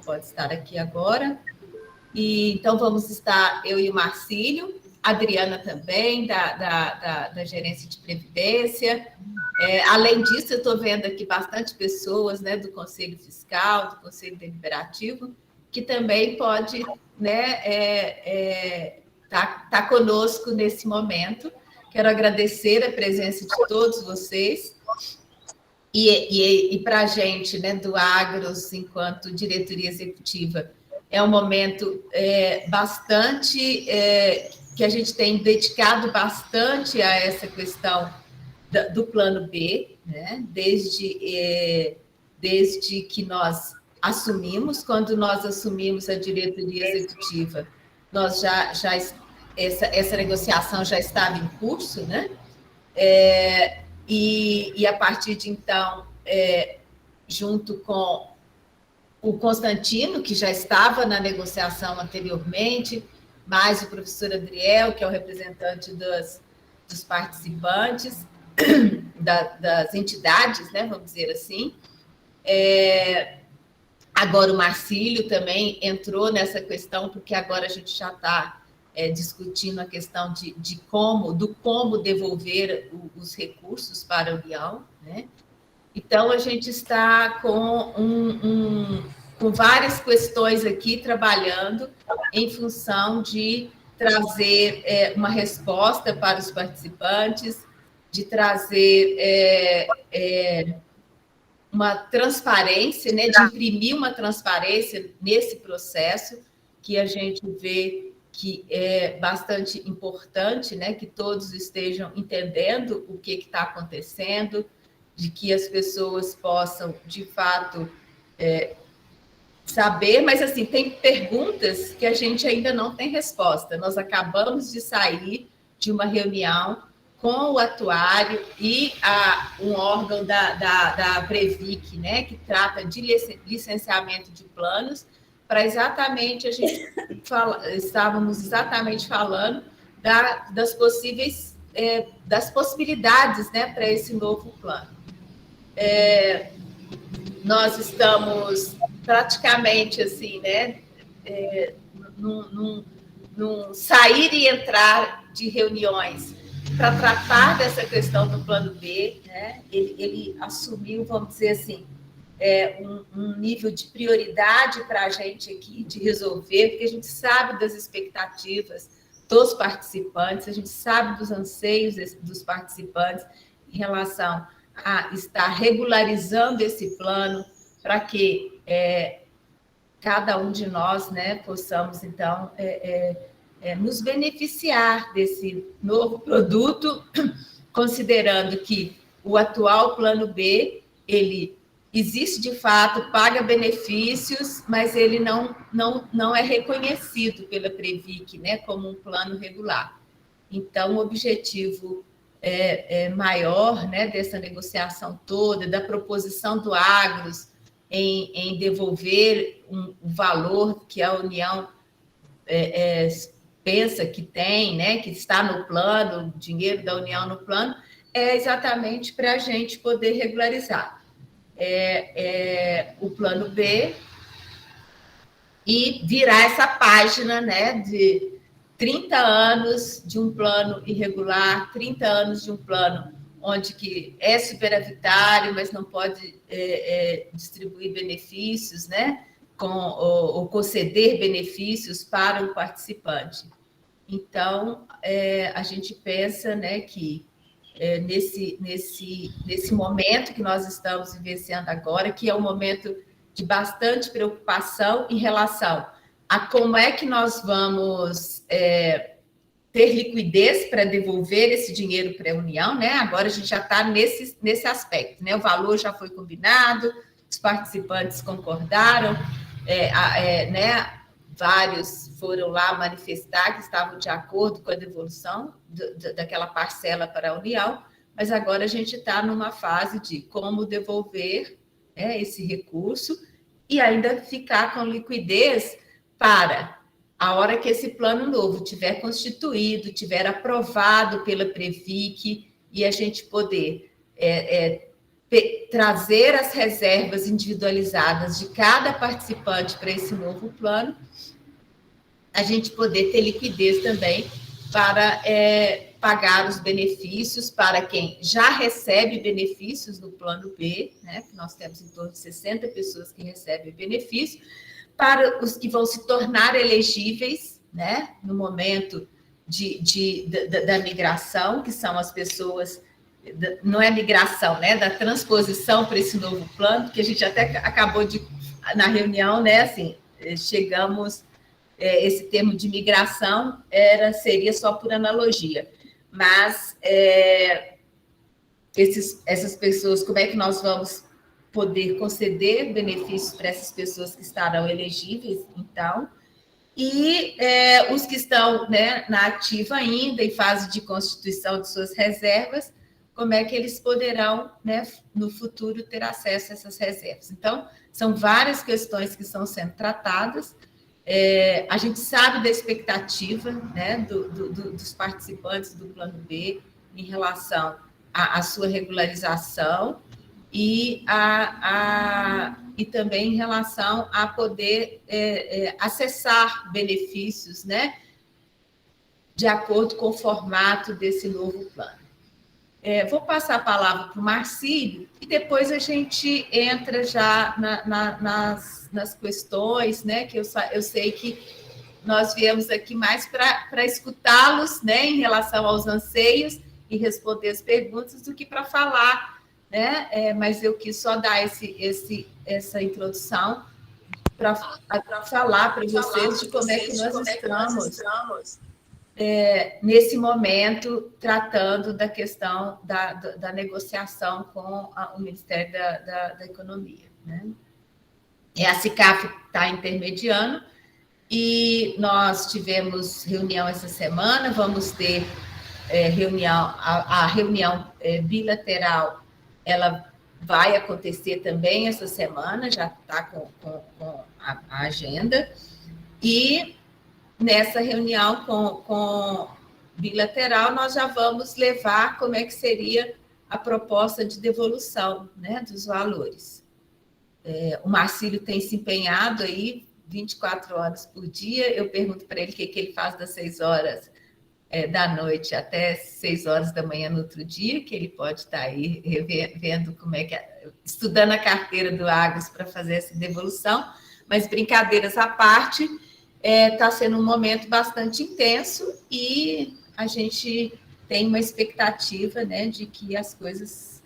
pode estar aqui agora. E, então, vamos estar eu e o Marcílio, a Adriana também, da Gerência de Previdência. Além disso, eu estou vendo aqui bastante pessoas, né, do Conselho Fiscal, do Conselho Deliberativo, que também pode, né, tá conosco nesse momento. Quero agradecer a presença de todos vocês. E para a gente, né, do Agros, enquanto diretoria executiva, é um momento bastante que a gente tem dedicado bastante a essa questão do plano B, né? Desde que nós assumimos, quando nós assumimos a diretoria executiva, nós essa negociação já estava em curso, né? E a partir de então, junto com o Constantino, que já estava na negociação anteriormente, mais o professor Adriel, que é o representante dos participantes, das entidades, né, vamos dizer assim. Agora o Marcílio também entrou nessa questão, porque agora a gente já está discutindo a questão do como devolver os recursos para a União, né? Então, a gente está com várias questões aqui trabalhando em função de trazer uma resposta para os participantes, de trazer uma transparência, né, de imprimir uma transparência nesse processo, que a gente vê que é bastante importante, né, que todos estejam entendendo o que está acontecendo, de que as pessoas possam, de fato, saber, mas, assim, tem perguntas que a gente ainda não tem resposta. Nós acabamos de sair de uma reunião com o atuário e um órgão da Previc, né, que trata de licenciamento de planos, para exatamente estávamos exatamente falando das possibilidades, né, para esse novo plano. Nós estamos praticamente assim, né, num sair e entrar de reuniões para tratar dessa questão do plano B, né? Ele assumiu, vamos dizer assim, um nível de prioridade para a gente aqui de resolver, porque a gente sabe das expectativas dos participantes, a gente sabe dos anseios dos participantes em relação a estar regularizando esse plano para que cada um de nós, né, possamos, então, nos beneficiar desse novo produto, considerando que o atual plano B, ele existe de fato, paga benefícios, mas ele não é reconhecido pela Previc, né, como um plano regular. Então, o objetivo maior, né, dessa negociação toda, da proposição do Agros em devolver o valor que a União pensa que tem, né, que está no plano, o dinheiro da União no plano, é exatamente para a gente poder regularizar o plano B e virar essa página, né, de 30 anos de um plano irregular, 30 anos de um plano onde que é superavitário, mas não pode distribuir benefícios, né, ou conceder benefícios para o participante. Então, a gente pensa, né, que nesse momento que nós estamos vivenciando agora, que é um momento de bastante preocupação em relação a como é que nós vamos ter liquidez para devolver esse dinheiro para a União, né? Agora a gente já está nesse aspecto, né? O valor já foi combinado, os participantes concordaram, né? Vários foram lá manifestar que estavam de acordo com a devolução daquela parcela para a União, mas agora a gente está numa fase de como devolver esse recurso e ainda ficar com liquidez para a hora que esse plano novo tiver constituído, tiver aprovado pela Previc e a gente poder trazer as reservas individualizadas de cada participante para esse novo plano, a gente poder ter liquidez também para pagar os benefícios para quem já recebe benefícios do plano B, né? Nós temos em torno de 60 pessoas que recebem benefício, para os que vão se tornar elegíveis, né? No momento da migração, que são as pessoas, não é migração, né? Da transposição para esse novo plano, que a gente até acabou na reunião, né? Assim, chegamos, esse termo de migração seria só por analogia, mas essas pessoas, como é que nós vamos poder conceder benefícios para essas pessoas que estarão elegíveis, então, e os que estão, né, na ativa ainda, em fase de constituição de suas reservas, como é que eles poderão, né, no futuro, ter acesso a essas reservas. Então, são várias questões que estão sendo tratadas. A gente sabe da expectativa, né, dos participantes do Plano B em relação à sua regularização e também em relação a poder acessar benefícios, né, de acordo com o formato desse novo plano. Vou passar a palavra para o Marcílio e depois a gente entra já nas questões, né, que eu sei que nós viemos aqui mais para escutá-los, né, em relação aos anseios e responder as perguntas do que para falar, né, mas eu quis só dar essa introdução para falar para vocês de como é que nós estamos nesse momento, tratando da questão da negociação com o Ministério da Economia, né? A SICAF está intermediando, e nós tivemos reunião essa semana, vamos ter a reunião bilateral, ela vai acontecer também essa semana, já está com a agenda, e nessa reunião com bilateral, nós já vamos levar como é que seria a proposta de devolução, né, dos valores. O Marcílio tem se empenhado aí 24 horas por dia, eu pergunto para ele o que ele faz das 6 horas da noite até 6 horas da manhã no outro dia, que ele pode estar aí vendo como é que estudando a carteira do Agros para fazer essa devolução, mas brincadeiras à parte, está sendo um momento bastante intenso e a gente tem uma expectativa, né, de que as coisas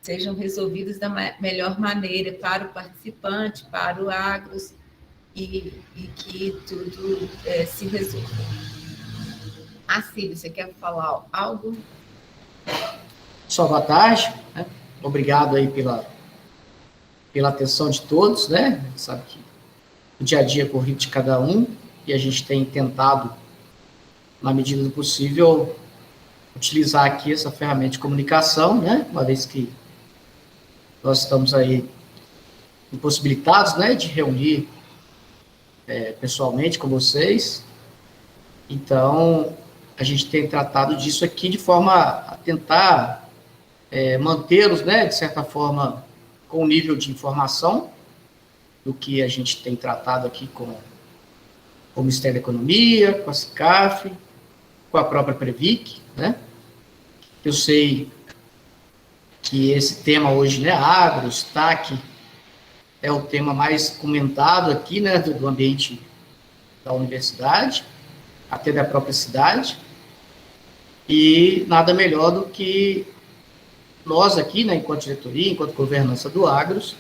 sejam resolvidas da melhor maneira para o participante, para o Agros, e que tudo se resolva. Cílio, você quer falar algo? Só boa tarde, né? Obrigado aí pela atenção de todos, né? A gente sabe que o dia a dia é corrido de cada um, e a gente tem tentado, na medida do possível, utilizar aqui essa ferramenta de comunicação, né? Uma vez que nós estamos aí impossibilitados, né, de reunir pessoalmente com vocês. Então, a gente tem tratado disso aqui de forma a tentar mantê-los, né, de certa forma, com o nível de informação do que a gente tem tratado aqui com o Ministério da Economia, com a SICAF, com a própria Previc, né? Eu sei que esse tema hoje, né, Agros, TAC, é o tema mais comentado aqui, né, do ambiente da universidade, até da própria cidade, e nada melhor do que nós aqui, né, enquanto diretoria, enquanto governança do Agros,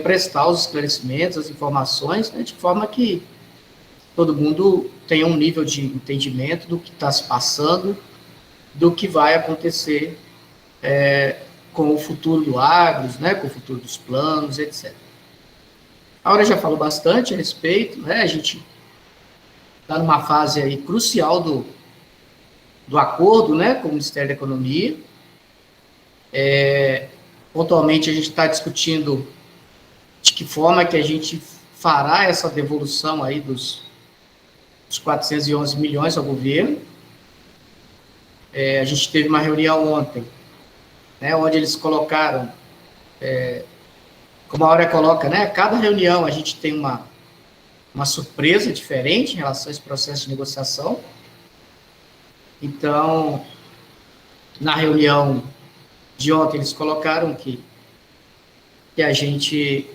prestar os esclarecimentos, as informações, né, de forma que todo mundo tenha um nível de entendimento do que está se passando, do que vai acontecer com o futuro do Agros, né, com o futuro dos planos, etc. A Aura já falou bastante a respeito, né, a gente está numa fase aí crucial do acordo, né, com o Ministério da Economia. Pontualmente, a gente está discutindo de que forma que a gente fará essa devolução aí dos 411 milhões ao governo. A gente teve uma reunião ontem né, onde eles colocaram, como a Áurea coloca, né, cada reunião a gente tem uma surpresa diferente em relação a esse processo de negociação. Então, na reunião de ontem, eles colocaram que a gente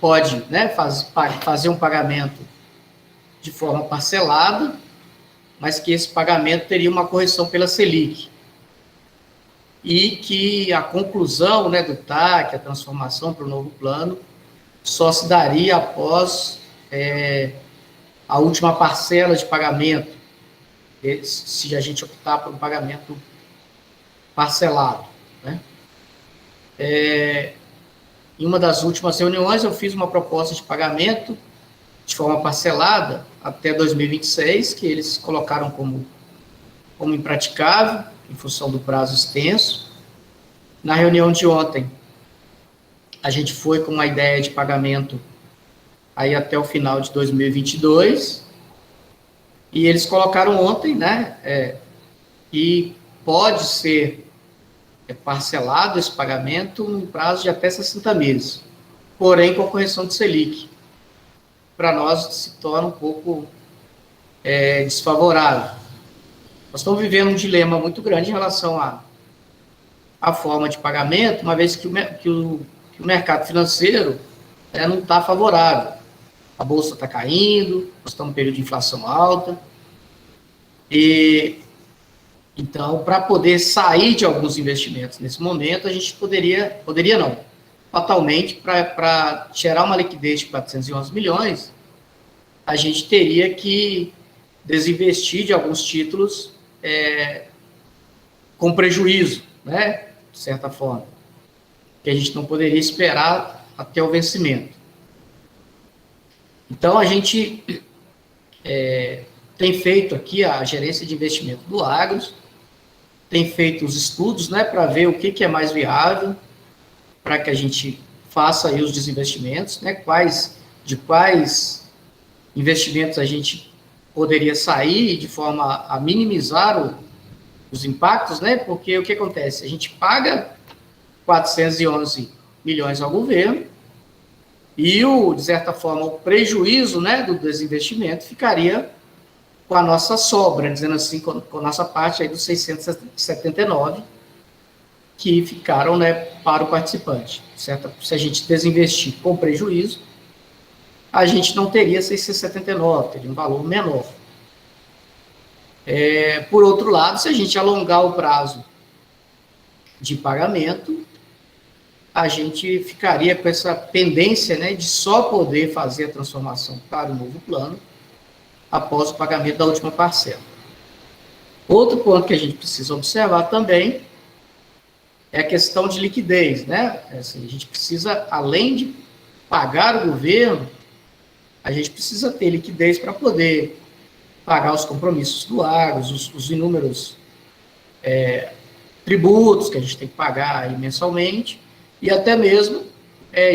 pode, né, fazer um pagamento de forma parcelada, mas que esse pagamento teria uma correção pela Selic. E que a conclusão, né, do TAC, a transformação para o novo plano, só se daria após a última parcela de pagamento, se a gente optar por um pagamento parcelado, né? Em uma das últimas reuniões, eu fiz uma proposta de pagamento de forma parcelada até 2026, que eles colocaram como impraticável, em função do prazo extenso. Na reunião de ontem, a gente foi com uma ideia de pagamento aí até o final de 2022, e eles colocaram ontem, né, que pode ser parcelado esse pagamento no prazo de até 60 meses, porém com a correção de Selic. Para nós se torna um pouco desfavorável. Nós estamos vivendo um dilema muito grande em relação à forma de pagamento, uma vez que o mercado financeiro não está favorável. A bolsa está caindo, nós estamos em um período de inflação alta, e então, para poder sair de alguns investimentos nesse momento, a gente poderia não, fatalmente, para gerar uma liquidez de 411 milhões, a gente teria que desinvestir de alguns títulos com prejuízo, né, de certa forma, que a gente não poderia esperar até o vencimento. Então, a gente tem feito aqui a gerência de investimento do Agros, tem feito os estudos, né, para ver o que é mais viável, para que a gente faça aí os desinvestimentos, né, quais investimentos a gente poderia sair de forma a minimizar os impactos, né, porque o que acontece? A gente paga 411 milhões ao governo e, de certa forma, o prejuízo, né, do desinvestimento ficaria com a nossa sobra, dizendo assim, com a nossa parte aí dos 679 que ficaram, né, para o participante, certo? Se a gente desinvestir com prejuízo, a gente não teria 679, teria um valor menor. Por outro lado, se a gente alongar o prazo de pagamento, a gente ficaria com essa pendência, né, de só poder fazer a transformação para o novo plano após o pagamento da última parcela. Outro ponto que a gente precisa observar também é a questão de liquidez, né? Assim, a gente precisa, além de pagar o governo, a gente precisa ter liquidez para poder pagar os compromissos do Agros, os inúmeros tributos que a gente tem que pagar aí mensalmente, e até mesmo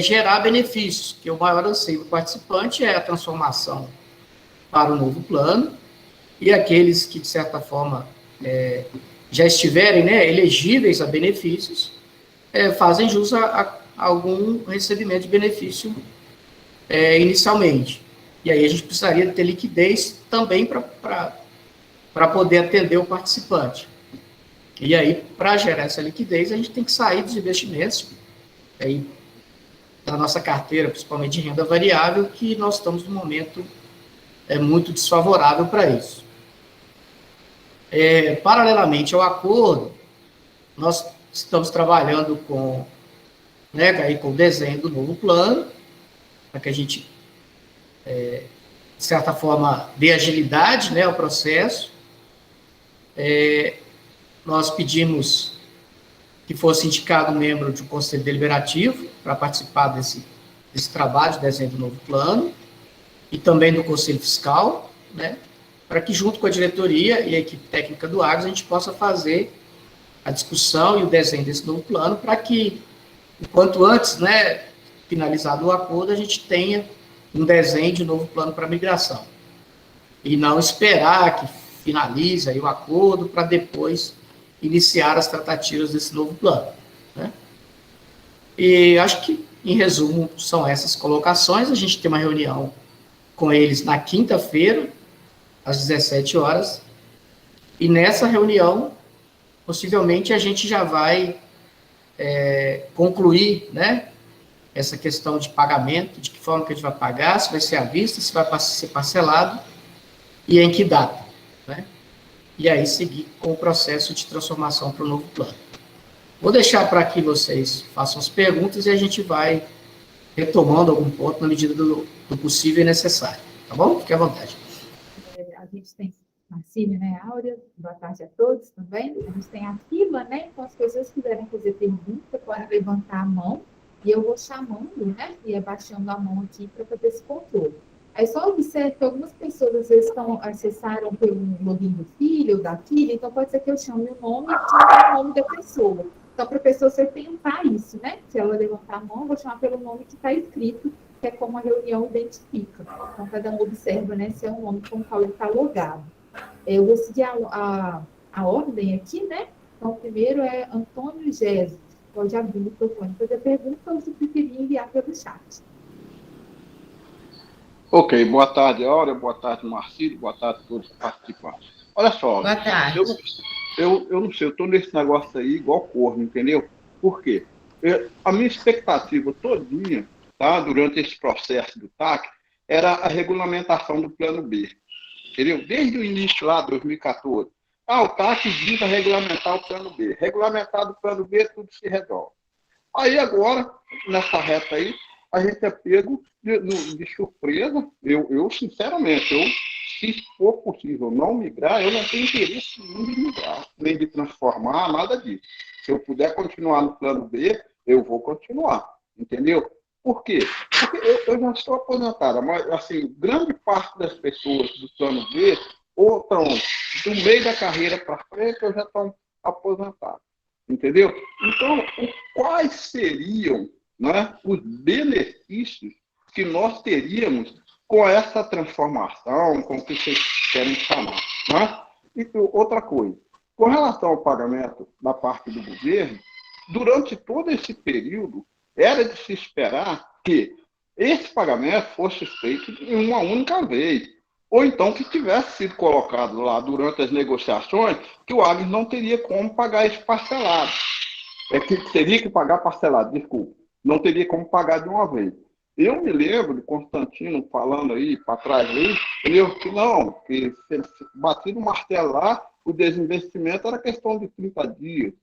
gerar benefícios, que o maior anseio do participante é a transformação para o novo plano, e aqueles que, de certa forma, já estiverem, né, elegíveis a benefícios, fazem jus a algum recebimento de benefício inicialmente. E aí a gente precisaria ter liquidez também para poder atender o participante. E aí, para gerar essa liquidez, a gente tem que sair dos investimentos aí, da nossa carteira, principalmente de renda variável, que nós estamos no momento muito desfavorável para isso. Paralelamente ao acordo, nós estamos trabalhando com o desenho do novo plano, para que a gente, de certa forma, dê agilidade, né, ao processo. Nós pedimos que fosse indicado um membro de um conselho deliberativo para participar desse trabalho de desenho do novo plano, e também do Conselho Fiscal, né, para que, junto com a diretoria e a equipe técnica do Agros, a gente possa fazer a discussão e o desenho desse novo plano, para que, o quanto antes, né, finalizado o acordo, a gente tenha um desenho de novo plano para migração. E não esperar que finalize aí o acordo para depois iniciar as tratativas desse novo plano, né? E acho que, em resumo, são essas colocações. A gente tem uma reunião com eles na quinta-feira, às 17 horas, e nessa reunião, possivelmente, a gente já vai concluir, né, essa questão de pagamento, de que forma que a gente vai pagar, se vai ser à vista, se vai ser parcelado e em que data, né? E aí seguir com o processo de transformação para o novo plano. Vou deixar para que vocês façam as perguntas e a gente vai retomando algum ponto na medida do possível e necessário. Tá bom? Fique à vontade. A gente tem Marcílio, né, Áurea, boa tarde a todos também. A gente tem a fila, né? Então, as pessoas que quiserem fazer pergunta, podem levantar a mão e eu vou chamando, né? E abaixando a mão aqui para fazer esse controle. Aí só observe que algumas pessoas às vezes acessaram pelo login do filho ou da filha, então pode ser que eu chame o nome e o nome da pessoa. Então, para a pessoa você tentar isso, né? Se ela levantar a mão, eu vou chamar pelo nome que está escrito, que é como a reunião identifica. Então, cada um observa, né, se é um nome com o qual ele está logado. Eu vou seguir a ordem aqui, né? Então, o primeiro é Antônio Jesus. Pode abrir o microfone, fazer pergunta ou se preferir enviar pelo chat. Ok, boa tarde, Áurea, boa tarde, Marcílio, boa tarde a todos os participantes. Olha só, Boa tarde. eu não sei, eu estou nesse negócio aí igual corno, entendeu? Por quê? A minha expectativa todinha, tá, durante esse processo do TAC, era a regulamentação do plano B, entendeu? Desde o início lá, 2014. O TAC visa regulamentar o plano B. Regulamentado o plano B, tudo se resolve. Aí agora, nessa reta aí, a gente é pego de surpresa. Eu, sinceramente, se for possível não migrar, eu não tenho interesse nenhum de migrar, nem de transformar, nada disso. Se eu puder continuar no plano B, eu vou continuar, entendeu? Por quê? Porque eu já estou aposentada, mas, assim, grande parte das pessoas do plano B ou estão do meio da carreira para frente ou já estão aposentadas, entendeu? Então, quais seriam, né, os benefícios que nós teríamos com essa transformação, com o que vocês querem chamar, né? E outra coisa, com relação ao pagamento da parte do governo, durante todo esse período, era de se esperar que esse pagamento fosse feito em uma única vez, ou então que tivesse sido colocado lá durante as negociações que o Agnes não teria como pagar esse parcelado. Que teria que pagar parcelado, desculpa. Não teria como pagar de uma vez. Eu me lembro de Constantino falando aí, para trás aí, que não, que se batido o martelo lá, o desinvestimento era questão de 30 dias,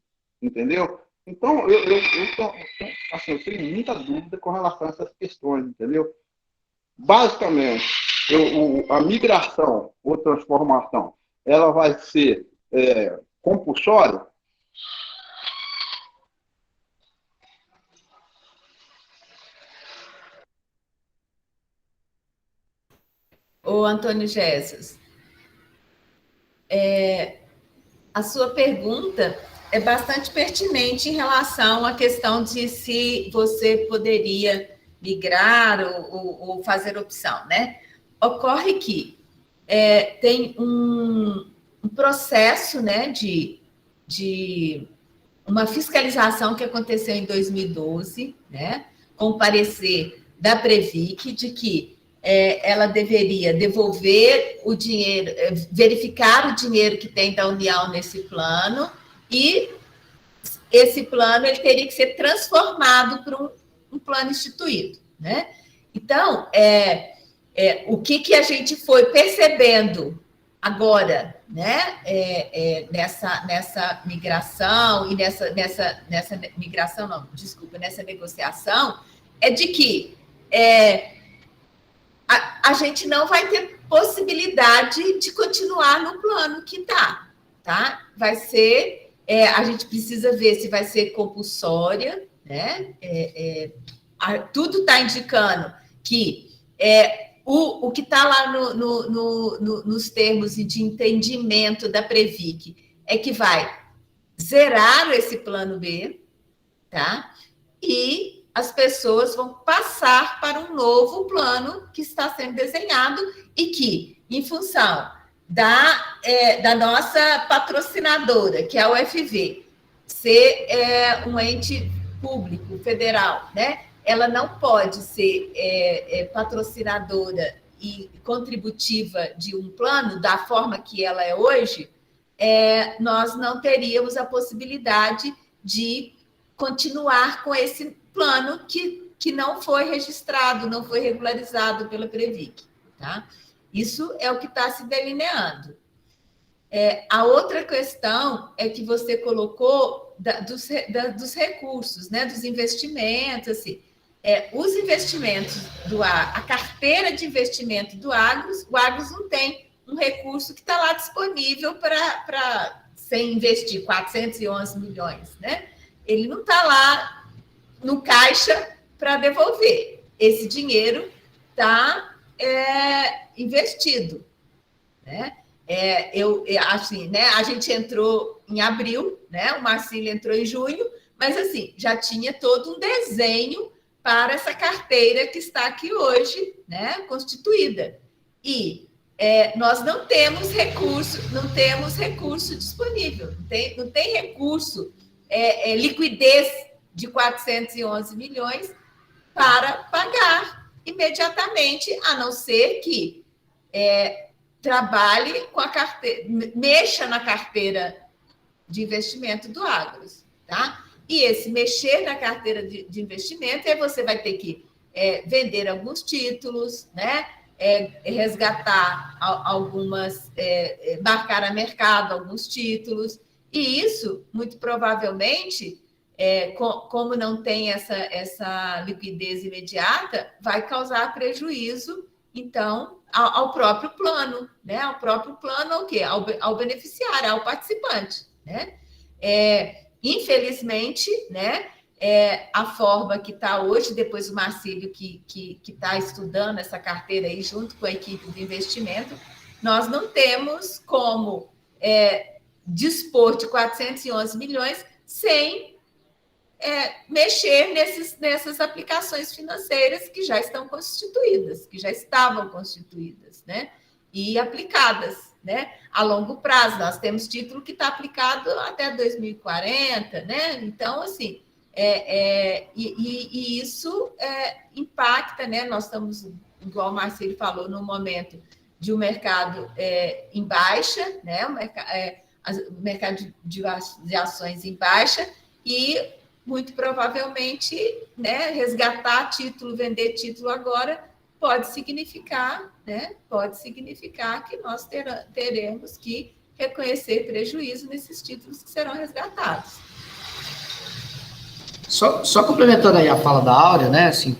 entendeu? Então, assim, eu tenho muita dúvida com relação a essas questões, entendeu? Basicamente, a migração ou transformação, ela vai ser compulsória? Ô, Antônio Jesus, a sua pergunta é bastante pertinente em relação à questão de se você poderia migrar ou fazer opção, né? Ocorre que tem um processo, né, de uma fiscalização que aconteceu em 2012, né, com o parecer da Previc, de que ela deveria devolver o dinheiro, verificar o dinheiro que tem da União nesse plano, e esse plano ele teria que ser transformado para um plano instituído, né? Então, o que a gente foi percebendo agora, né? Nessa migração e nessa migração, não, desculpa, nessa negociação, é de que a gente não vai ter possibilidade de continuar no plano que está, tá? Vai ser, a gente precisa ver se vai ser compulsória, né? Tudo está indicando que o que está lá nos termos de entendimento da Previc é que vai zerar esse plano B, tá? E as pessoas vão passar para um novo plano que está sendo desenhado e que, em função da nossa patrocinadora, que é a UFV, ser um ente público, federal, né? Ela não pode ser patrocinadora e contributiva de um plano da forma que ela é hoje, nós não teríamos a possibilidade de continuar com esse plano que não foi registrado, não foi regularizado pela Previc, tá? Isso é o que está se delineando. A outra questão é que você colocou dos recursos, né, dos investimentos, assim, os investimentos a carteira de investimento do Agros, o Agros não tem um recurso que está lá disponível para sem investir 411 milhões, né? Ele não está lá no caixa para devolver. Esse dinheiro está investido, né? Assim, né? A gente entrou em abril, né? O Marcílio entrou em junho, mas assim já tinha todo um desenho para essa carteira que está aqui hoje, né? Constituída. E nós não temos recurso disponível, não tem recurso, liquidez de 411 milhões para pagar imediatamente, a não ser que trabalhe com a carteira, mexa na carteira de investimento do Agros, tá? E esse mexer na carteira de investimento, aí você vai ter que vender alguns títulos, né? Resgatar algumas, marcar a mercado alguns títulos, e isso, muito provavelmente, como não tem essa liquidez imediata, vai causar prejuízo, então, ao próprio plano, né? Ao próprio plano, ao quê? Ao beneficiário, ao participante, né? Infelizmente, né? A forma que está hoje, depois o Marcílio que está estudando essa carteira aí junto com a equipe de investimento, nós não temos como dispor de 411 milhões sem mexer nessas aplicações financeiras que já estão constituídas, que já estavam constituídas, né? E aplicadas, né? A longo prazo. Nós temos título que está aplicado até 2040, né? Então, assim, e isso impacta, né? Nós estamos, igual o Marcílio falou, no momento de um mercado em baixa, né? O mercado de ações em baixa, e muito provavelmente, né, resgatar título, vender título agora, pode significar, né? Pode significar que nós teremos que reconhecer prejuízo nesses títulos que serão resgatados. Só complementando aí a fala da Áurea, né? Assim,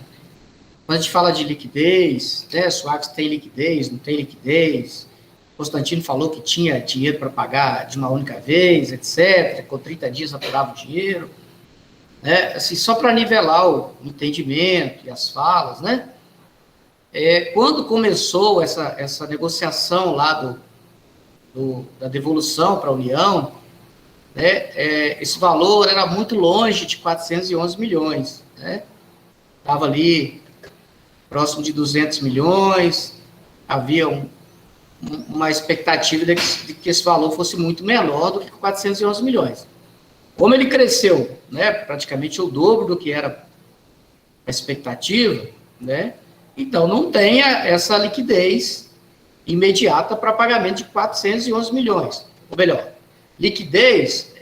quando a gente fala de liquidez, né? Se o Agros tem liquidez, não tem liquidez. Constantino falou que tinha dinheiro para pagar de uma única vez, etc. Com 30 dias apurava o dinheiro. Assim, só para nivelar o entendimento e as falas, né? Quando começou essa negociação lá da devolução para a União, né, esse valor era muito longe de 411 milhões, né? Estava ali próximo de 200 milhões, havia uma expectativa de que esse valor fosse muito menor do que 411 milhões. Como ele cresceu, né, praticamente o dobro do que era a expectativa, né, então não tem essa liquidez imediata para pagamento de 411 milhões. Ou melhor, liquidez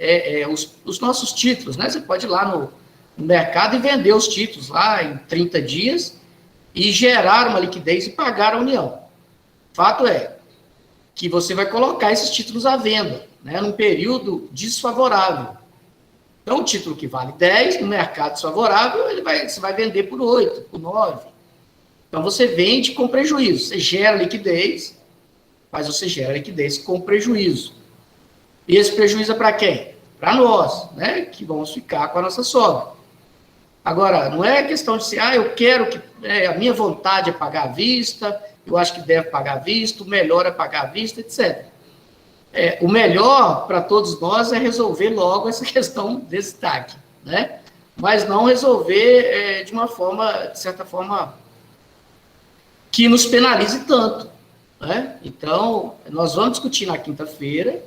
os nossos títulos, né, você pode ir lá no mercado e vender os títulos lá em 30 dias e gerar uma liquidez e pagar a União. Fato é que você vai colocar esses títulos à venda, né, num período desfavorável. Então, o título que vale 10, no mercado desfavorável, você vai vender por 8, por 9. Então, você vende com prejuízo. Você gera liquidez, mas você gera liquidez com prejuízo. E esse prejuízo é para quem? Para nós, né? Que vamos ficar com a nossa sobra. Agora, não é questão de se, eu quero que... a minha vontade é pagar à vista, eu acho que deve pagar à vista, o melhor é pagar à vista, etc. O melhor para todos nós é resolver logo essa questão desse TAC, né? Mas não resolver de uma forma, de certa forma, que nos penalize tanto, né? Então, nós vamos discutir na quinta-feira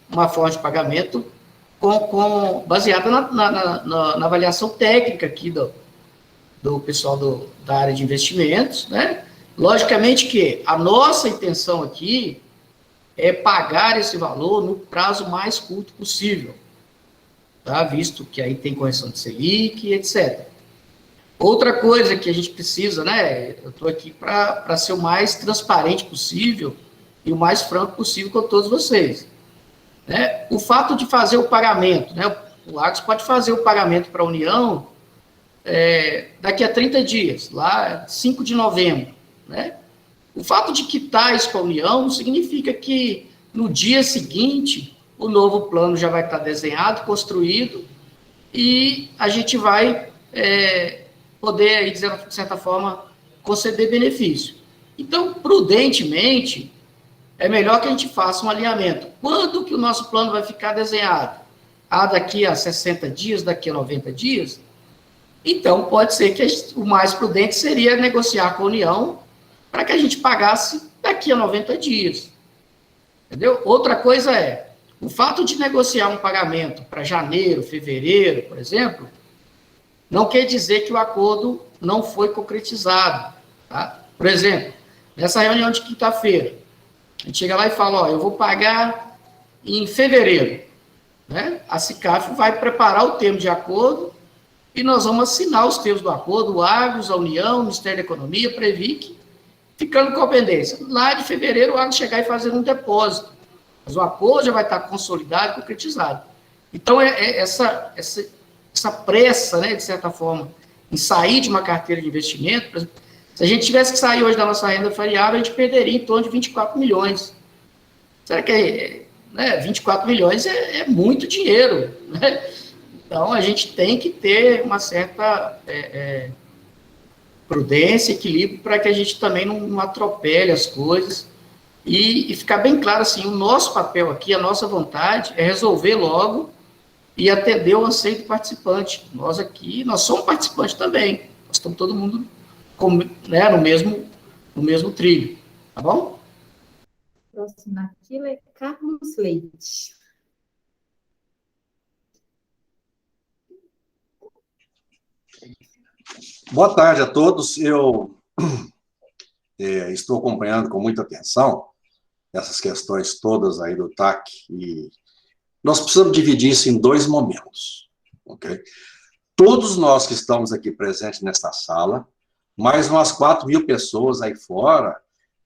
uma forma de pagamento baseada na avaliação técnica aqui do pessoal da área de investimentos, né? Logicamente que a nossa intenção aqui é pagar esse valor no prazo mais curto possível, tá? Visto que aí tem correção de Selic, etc. Outra coisa que a gente precisa, né? Eu estou aqui para ser o mais transparente possível e o mais franco possível com todos vocês, né? O fato de fazer o pagamento, né? O Agros pode fazer o pagamento para a União daqui a 30 dias, lá 5 de novembro, né? O fato de quitar isso para a União não significa que no dia seguinte o novo plano já vai estar desenhado, construído, e a gente vai poder, aí, de certa forma, conceder benefício. Então, prudentemente, é melhor que a gente faça um alinhamento. Quando que o nosso plano vai ficar desenhado? Daqui a 60 dias, daqui a 90 dias? Então, pode ser que o mais prudente seria negociar com a União para que a gente pagasse daqui a 90 dias. Entendeu? Outra coisa o fato de negociar um pagamento para janeiro, fevereiro, por exemplo, não quer dizer que o acordo não foi concretizado. Tá? Por exemplo, nessa reunião de quinta-feira, a gente chega lá e fala, eu vou pagar em fevereiro, né? A SICAF vai preparar o termo de acordo e nós vamos assinar os termos do acordo, o Agros, a União, o Ministério da Economia, a Previc, ficando com a pendência. Lá de fevereiro, o Agros chegar e fazer um depósito. Mas o acordo já vai estar consolidado e concretizado. Então, essa pressa, né, de certa forma, em sair de uma carteira de investimento, por exemplo, se a gente tivesse que sair hoje da nossa renda variável, a gente perderia em torno de 24 milhões. Será que 24 milhões é muito dinheiro, né? Então, a gente tem que ter uma certa prudência, equilíbrio, para que a gente também não atropele as coisas e ficar bem claro, assim, o nosso papel aqui, a nossa vontade é resolver logo e atender o anseio do participante. Nós aqui, nós somos participantes também, nós estamos todo mundo no mesmo trilho, tá bom? Próximo na fila é Carlos Leite. Boa tarde a todos. Eu estou acompanhando com muita atenção essas questões todas aí do TAC e nós precisamos dividir isso em dois momentos, ok? Todos nós que estamos aqui presentes nesta sala, mais umas 4.000 pessoas aí fora,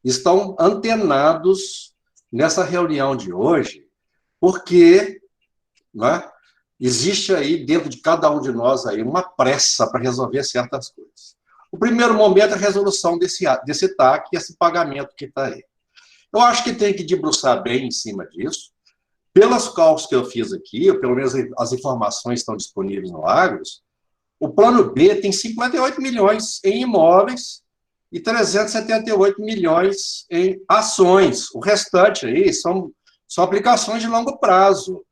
estão antenados nessa reunião de hoje, porque, né, existe aí dentro de cada um de nós aí uma pressa para resolver certas coisas. O primeiro momento é a resolução desse TAC, esse pagamento que está aí. Eu acho que tem que debruçar bem em cima disso. Pelas cálculos que eu fiz aqui, ou pelo menos as informações estão disponíveis no Agros, o plano B tem 58 milhões em imóveis e 378 milhões em ações. O restante aí são aplicações de longo prazo,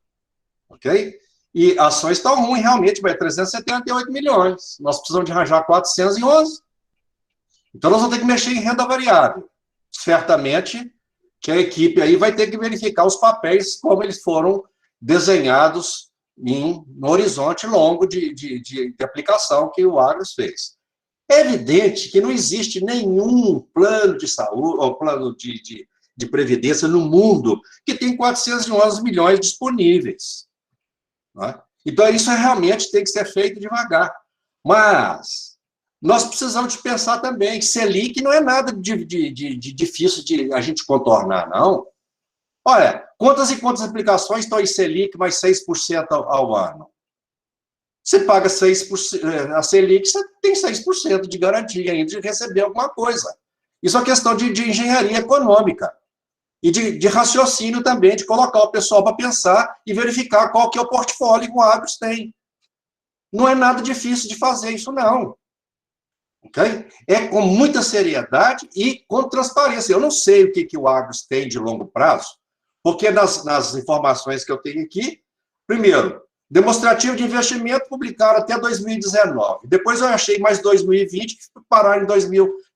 ok? E ações estão ruins, realmente, vai 378 milhões. Nós precisamos de arranjar 411. Então, nós vamos ter que mexer em renda variável. Certamente que a equipe aí vai ter que verificar os papéis como eles foram desenhados no horizonte longo de aplicação que o Agros fez. É evidente que não existe nenhum plano de saúde ou plano de previdência no mundo que tem 411 milhões disponíveis. Né? Então, isso realmente tem que ser feito devagar. Mas nós precisamos de pensar também que Selic não é nada de difícil de a gente contornar, não. Olha, quantas e quantas aplicações estão em Selic mais 6% ao ano? Você paga 6%, a Selic, você tem 6% de garantia ainda de receber alguma coisa. Isso é uma questão de engenharia econômica. E de raciocínio também, de colocar o pessoal para pensar e verificar qual que é o portfólio que o Agros tem. Não é nada difícil de fazer isso, não. Okay? É com muita seriedade e com transparência. Eu não sei o que o Agros tem de longo prazo, porque nas informações que eu tenho aqui, primeiro, demonstrativo de investimento publicado até 2019. Depois eu achei mais 2020, que pararam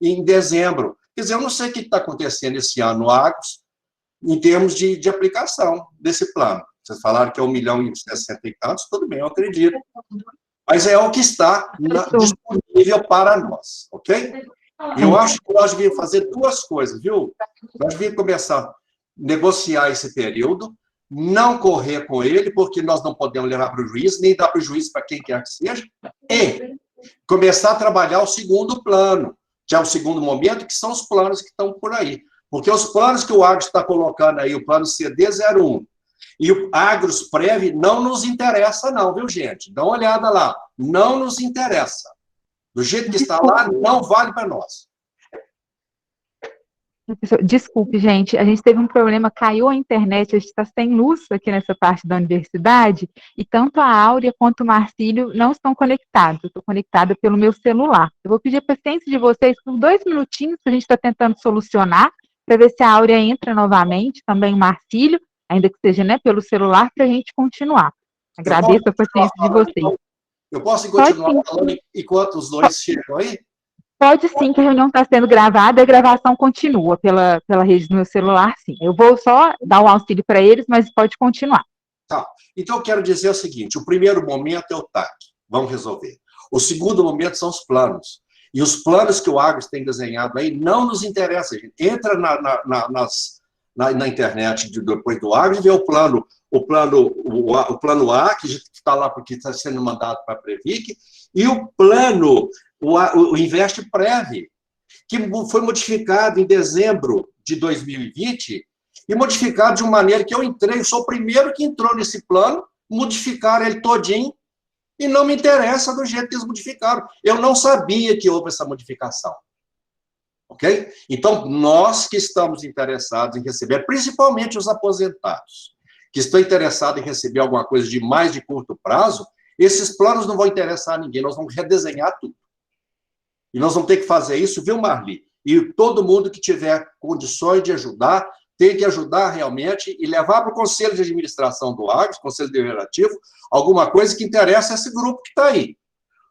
em dezembro. Quer dizer, eu não sei o que está acontecendo esse ano no Agros, em termos de aplicação desse plano. Vocês falaram que é 1.060.000 e tantos, tudo bem, eu acredito. Mas é o que está disponível para nós, ok? E eu acho que nós devíamos fazer duas coisas, viu? Nós devíamos começar a negociar esse período, não correr com ele, porque nós não podemos levar para o juiz, nem dar para o juiz para quem quer que seja, e começar a trabalhar o segundo plano, que é o segundo momento, que são os planos que estão por aí. Porque os planos que o Agros está colocando aí, o plano CD01 e o Agros Prev, não nos interessa não, viu, gente? Dá uma olhada lá. Não nos interessa. Do jeito que está lá, não vale para nós. Desculpe, gente, a gente teve um problema, caiu a internet, a gente está sem luz aqui nessa parte da universidade, e tanto a Áurea quanto o Marcílio não estão conectados. Eu estou conectada pelo meu celular. Eu vou pedir a paciência de vocês por 2 minutinhos, que a gente está tentando solucionar, para ver se a Áurea entra novamente, também o Marcílio, ainda que seja, né, pelo celular, para a gente continuar. Agradeço a paciência de vocês. Eu posso continuar falando enquanto os dois chegam aí? Pode sim, que a reunião está sendo gravada, a gravação continua pela rede do meu celular, sim. Eu vou só dar o auxílio para eles, mas pode continuar. Tá. Então, eu quero dizer o seguinte, o primeiro momento é o TAC, vamos resolver. O segundo momento são os planos. E os planos que o Agros tem desenhado aí não nos interessa, gente. Entra na internet depois do Agros e vê o plano A, que está lá porque está sendo mandado para a Previc, e o plano, o Invest Prev, que foi modificado em dezembro de 2020, e modificado de uma maneira que eu entrei, sou o primeiro que entrou nesse plano, modificaram ele todinho, e não me interessa do jeito que eles modificaram. Eu não sabia que houve essa modificação. Ok? Então, nós que estamos interessados em receber, principalmente os aposentados, que estão interessados em receber alguma coisa de mais de curto prazo, esses planos não vão interessar a ninguém, nós vamos redesenhar tudo. E nós vamos ter que fazer isso, viu, Marli? E todo mundo que tiver condições de ajudar, tem que ajudar realmente e levar para o Conselho de Administração do Agros, Conselho Deliberativo, alguma coisa que interessa a esse grupo que está aí.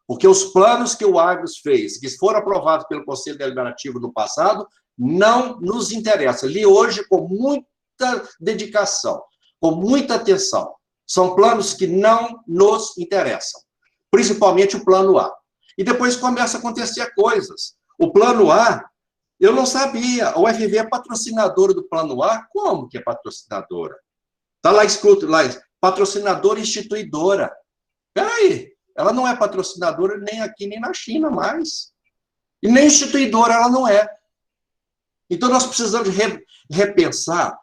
Porque os planos que o Agros fez, que foram aprovados pelo Conselho Deliberativo no passado, não nos interessa. Li hoje com muita dedicação, com muita atenção. São planos que não nos interessam, principalmente o plano A. E depois começa a acontecer coisas. O plano A, eu não sabia, a UFV é patrocinadora do plano A? Como que é patrocinadora? Está lá escrito, lá, patrocinadora instituidora. Peraí, ela não é patrocinadora nem aqui, nem na China mais. E nem instituidora ela não é. Então, nós precisamos repensar,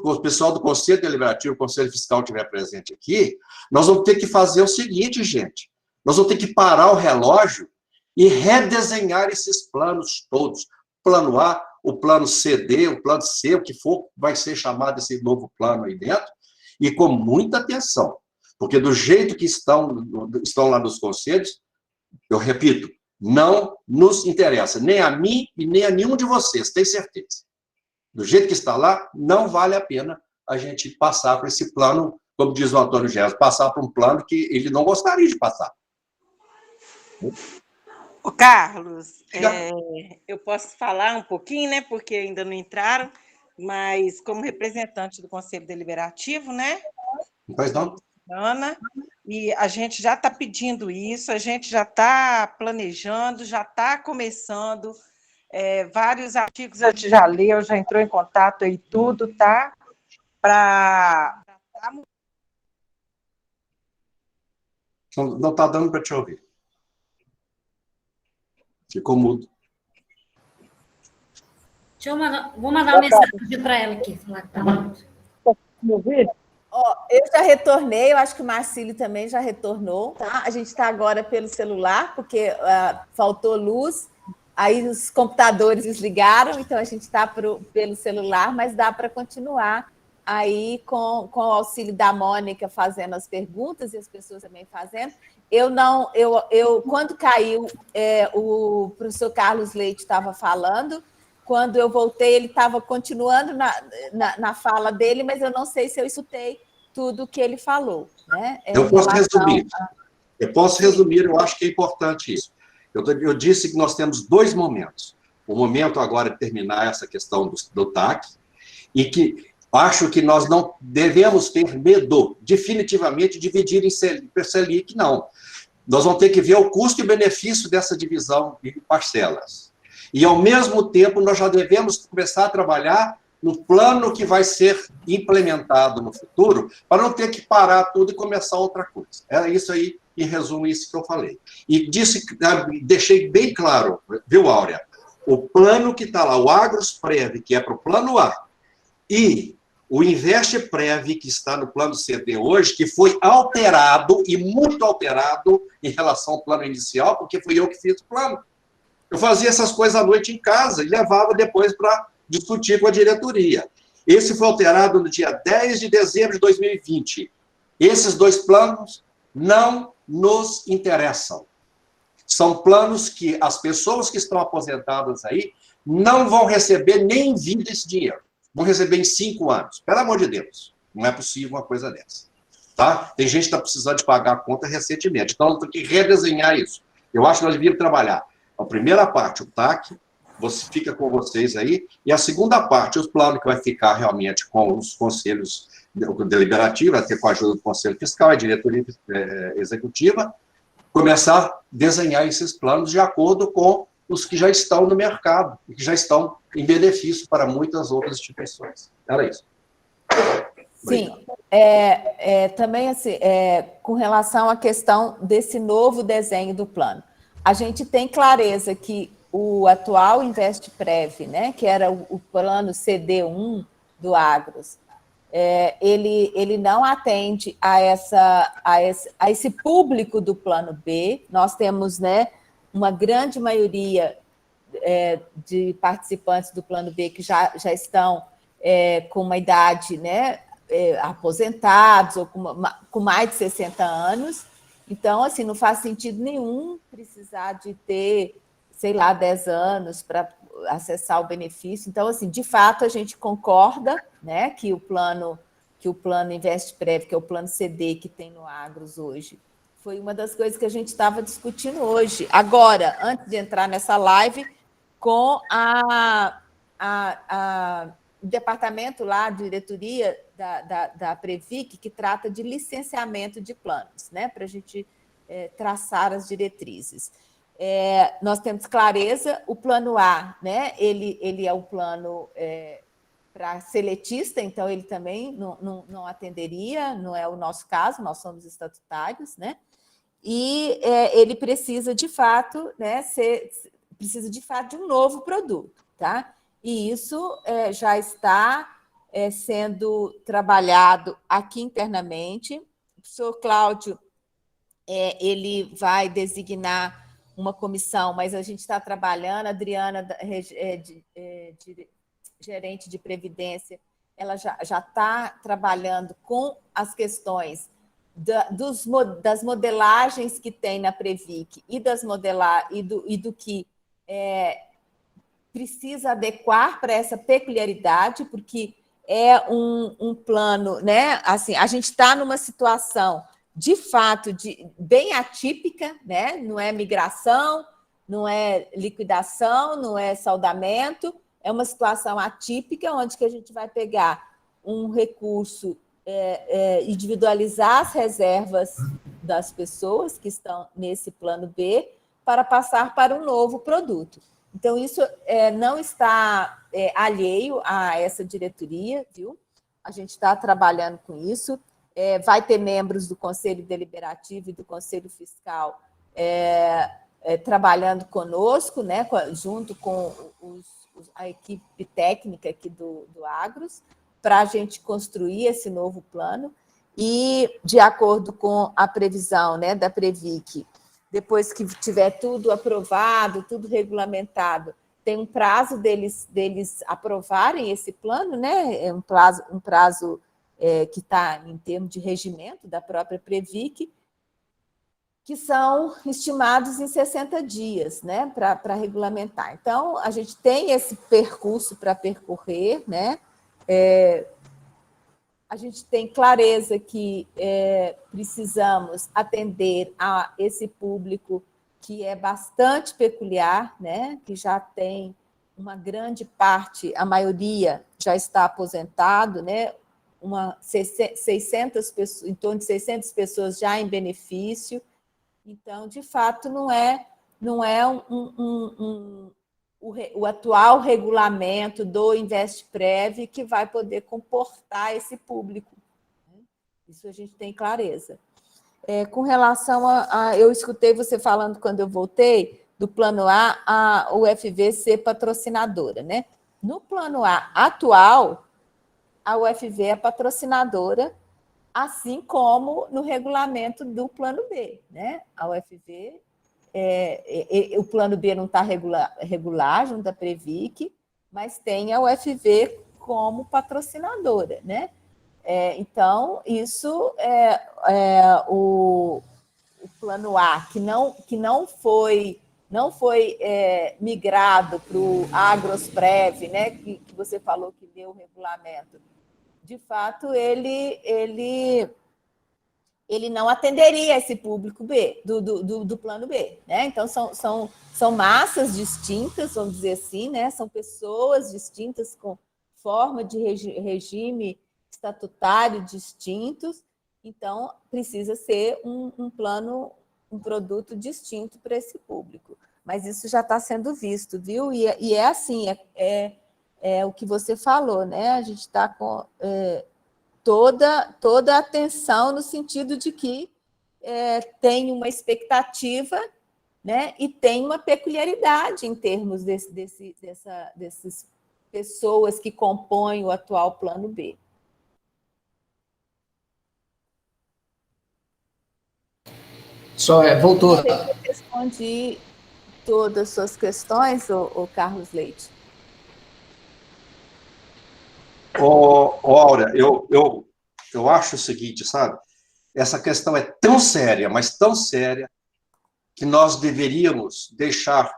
o pessoal do Conselho Deliberativo, o Conselho Fiscal estiver presente aqui, nós vamos ter que fazer o seguinte, gente, nós vamos ter que parar o relógio e redesenhar esses planos todos. Plano A, o plano CD, o plano C, o que for, vai ser chamado esse novo plano aí dentro, e com muita atenção, porque do jeito que estão lá nos conselhos, eu repito, não nos interessa, nem a mim e nem a nenhum de vocês, tem certeza. Do jeito que está lá, não vale a pena a gente passar para esse plano, como diz o Antônio Geras, passar para um plano que ele não gostaria de passar. Ô, Carlos, eu posso falar um pouquinho, né, porque ainda não entraram, mas como representante do Conselho Deliberativo, né? Pois não. Ana, e a gente já está pedindo isso, a gente já está planejando, já está começando, vários artigos a gente já leu, já entrou em contato aí tudo, tá? Não está dando para te ouvir. Ficou mudo. Vou mandar uma mensagem para ela aqui. Falar que tá mudo. Me ouvir? Eu já retornei, eu acho que o Marcílio também já retornou, tá? A gente está agora pelo celular, porque faltou luz, aí os computadores desligaram, então a gente está pelo celular, mas dá para continuar aí com o auxílio da Mônica fazendo as perguntas e as pessoas também fazendo. Quando caiu, o professor Carlos Leite estava falando, quando eu voltei, ele estava continuando na fala dele, mas eu não sei se eu escutei tudo que ele falou. Né? Eu posso resumir, eu acho que é importante isso. Eu disse que nós temos 2 momentos. o momento agora de terminar essa questão do TAC, e que acho que nós não devemos ter medo, definitivamente, de dividir em Selic, não. Nós vamos ter que ver o custo e o benefício dessa divisão em parcelas. E, ao mesmo tempo, nós já devemos começar a trabalhar no plano que vai ser implementado no futuro, para não ter que parar tudo e começar outra coisa. É isso aí, em resumo, isso que eu falei. E deixei bem claro, viu, Áurea? O plano que está lá, o Agrosprev, que é para o plano A, e o InvestPrev, que está no plano CD hoje, que foi alterado, e muito alterado, em relação ao plano inicial, porque fui eu que fiz o plano. Eu fazia essas coisas à noite em casa e levava depois para discutir com a diretoria. Esse foi alterado no dia 10 de dezembro de 2020. Esses dois planos não nos interessam. São planos que as pessoas que estão aposentadas aí não vão receber nem em vida esse dinheiro. Vão receber em 5 anos. Pelo amor de Deus, não é possível uma coisa dessa. Tá? Tem gente que está precisando de pagar a conta recentemente. Então, tem que redesenhar isso. Eu acho que nós devíamos trabalhar a primeira parte, o TAC, você fica com vocês aí, e a segunda parte, os planos que vai ficar realmente com os conselhos deliberativos, até com a ajuda do Conselho Fiscal, a diretoria executiva, começar a desenhar esses planos de acordo com os que já estão no mercado, e que já estão em benefício para muitas outras instituições. Era isso. Sim, também assim, com relação à questão desse novo desenho do plano. A gente tem clareza que o atual InvestPrev, né, que era o plano CD1 do Agros, ele não atende a esse público do plano B. Nós temos, né, uma grande maioria de participantes do plano B que já estão com uma idade, né, aposentados ou com mais de 60 anos. Então, assim, não faz sentido nenhum precisar de ter, sei lá, 10 anos para acessar o benefício. Então, assim, de fato, a gente concorda, né, que o plano InvestPrev, que é o plano CD que tem no Agros hoje, foi uma das coisas que a gente estava discutindo hoje. Agora, antes de entrar nessa live, com o departamento lá, a diretoria da Previc, que trata de licenciamento de planos, né, para a gente traçar as diretrizes. Nós temos clareza, o plano A, né, ele é o plano para seletista, então ele também não atenderia, não é o nosso caso, nós somos estatutários, né, e ele precisa, de fato, né, de um novo produto, tá? E isso já está sendo trabalhado aqui internamente. O professor Cláudio, ele vai designar uma comissão, mas a gente está trabalhando, a Adriana, gerente de Previdência, ela já está trabalhando com as questões das modelagens que tem na Previc e do que precisa adequar para essa peculiaridade, porque é um plano, né? Assim, a gente está numa situação, de fato, bem atípica, né? Não é migração, não é liquidação, não é saldamento, é uma situação atípica, onde que a gente vai pegar um recurso, individualizar as reservas das pessoas que estão nesse plano B para passar para um novo produto. Então, isso não está alheio a essa diretoria, viu? A gente está trabalhando com isso. Vai ter membros do Conselho Deliberativo e do Conselho Fiscal trabalhando conosco, né, junto com a equipe técnica aqui do Agros, para a gente construir esse novo plano. E, de acordo com a previsão, né, da Previc, depois que tiver tudo aprovado, tudo regulamentado, tem um prazo deles aprovarem esse plano, né? É um prazo que está em termos de regimento da própria Previc, que são estimados em 60 dias, né, para regulamentar. Então, a gente tem esse percurso para percorrer, né? A gente tem clareza que precisamos atender a esse público que é bastante peculiar, né? Que já tem uma grande parte, a maioria já está aposentado, né? 600 pessoas, em torno de 600 pessoas já em benefício. Então, de fato, não é o atual regulamento do InvestPrev que vai poder comportar esse público. Isso a gente tem clareza. Com relação eu escutei você falando quando eu voltei do Plano A, a UFV ser patrocinadora, né? No Plano A atual, a UFV é patrocinadora, assim como no regulamento do Plano B, né? A UFV, o Plano B não está regular junto à Previc, mas tem a UFV como patrocinadora, né? Então, isso o Plano A, que não foi migrado para o Agrosprev, né, que você falou que deu o regulamento, de fato, ele não atenderia esse público B, do Plano B. Né? Então, são massas distintas, vamos dizer assim, né? São pessoas distintas com forma de regime estatutário distintos, então precisa ser um plano, um produto distinto para esse público. Mas isso já está sendo visto, viu? E é assim, é o que você falou, né? A gente está com toda a atenção no sentido de que tem uma expectativa, né? E tem uma peculiaridade em termos dessas pessoas que compõem o atual Plano B. Voltou. Não sei se eu respondi todas as suas questões, ô Carlos Leite. Áurea, eu acho o seguinte, sabe? Essa questão é tão séria, mas tão séria, que nós deveríamos deixar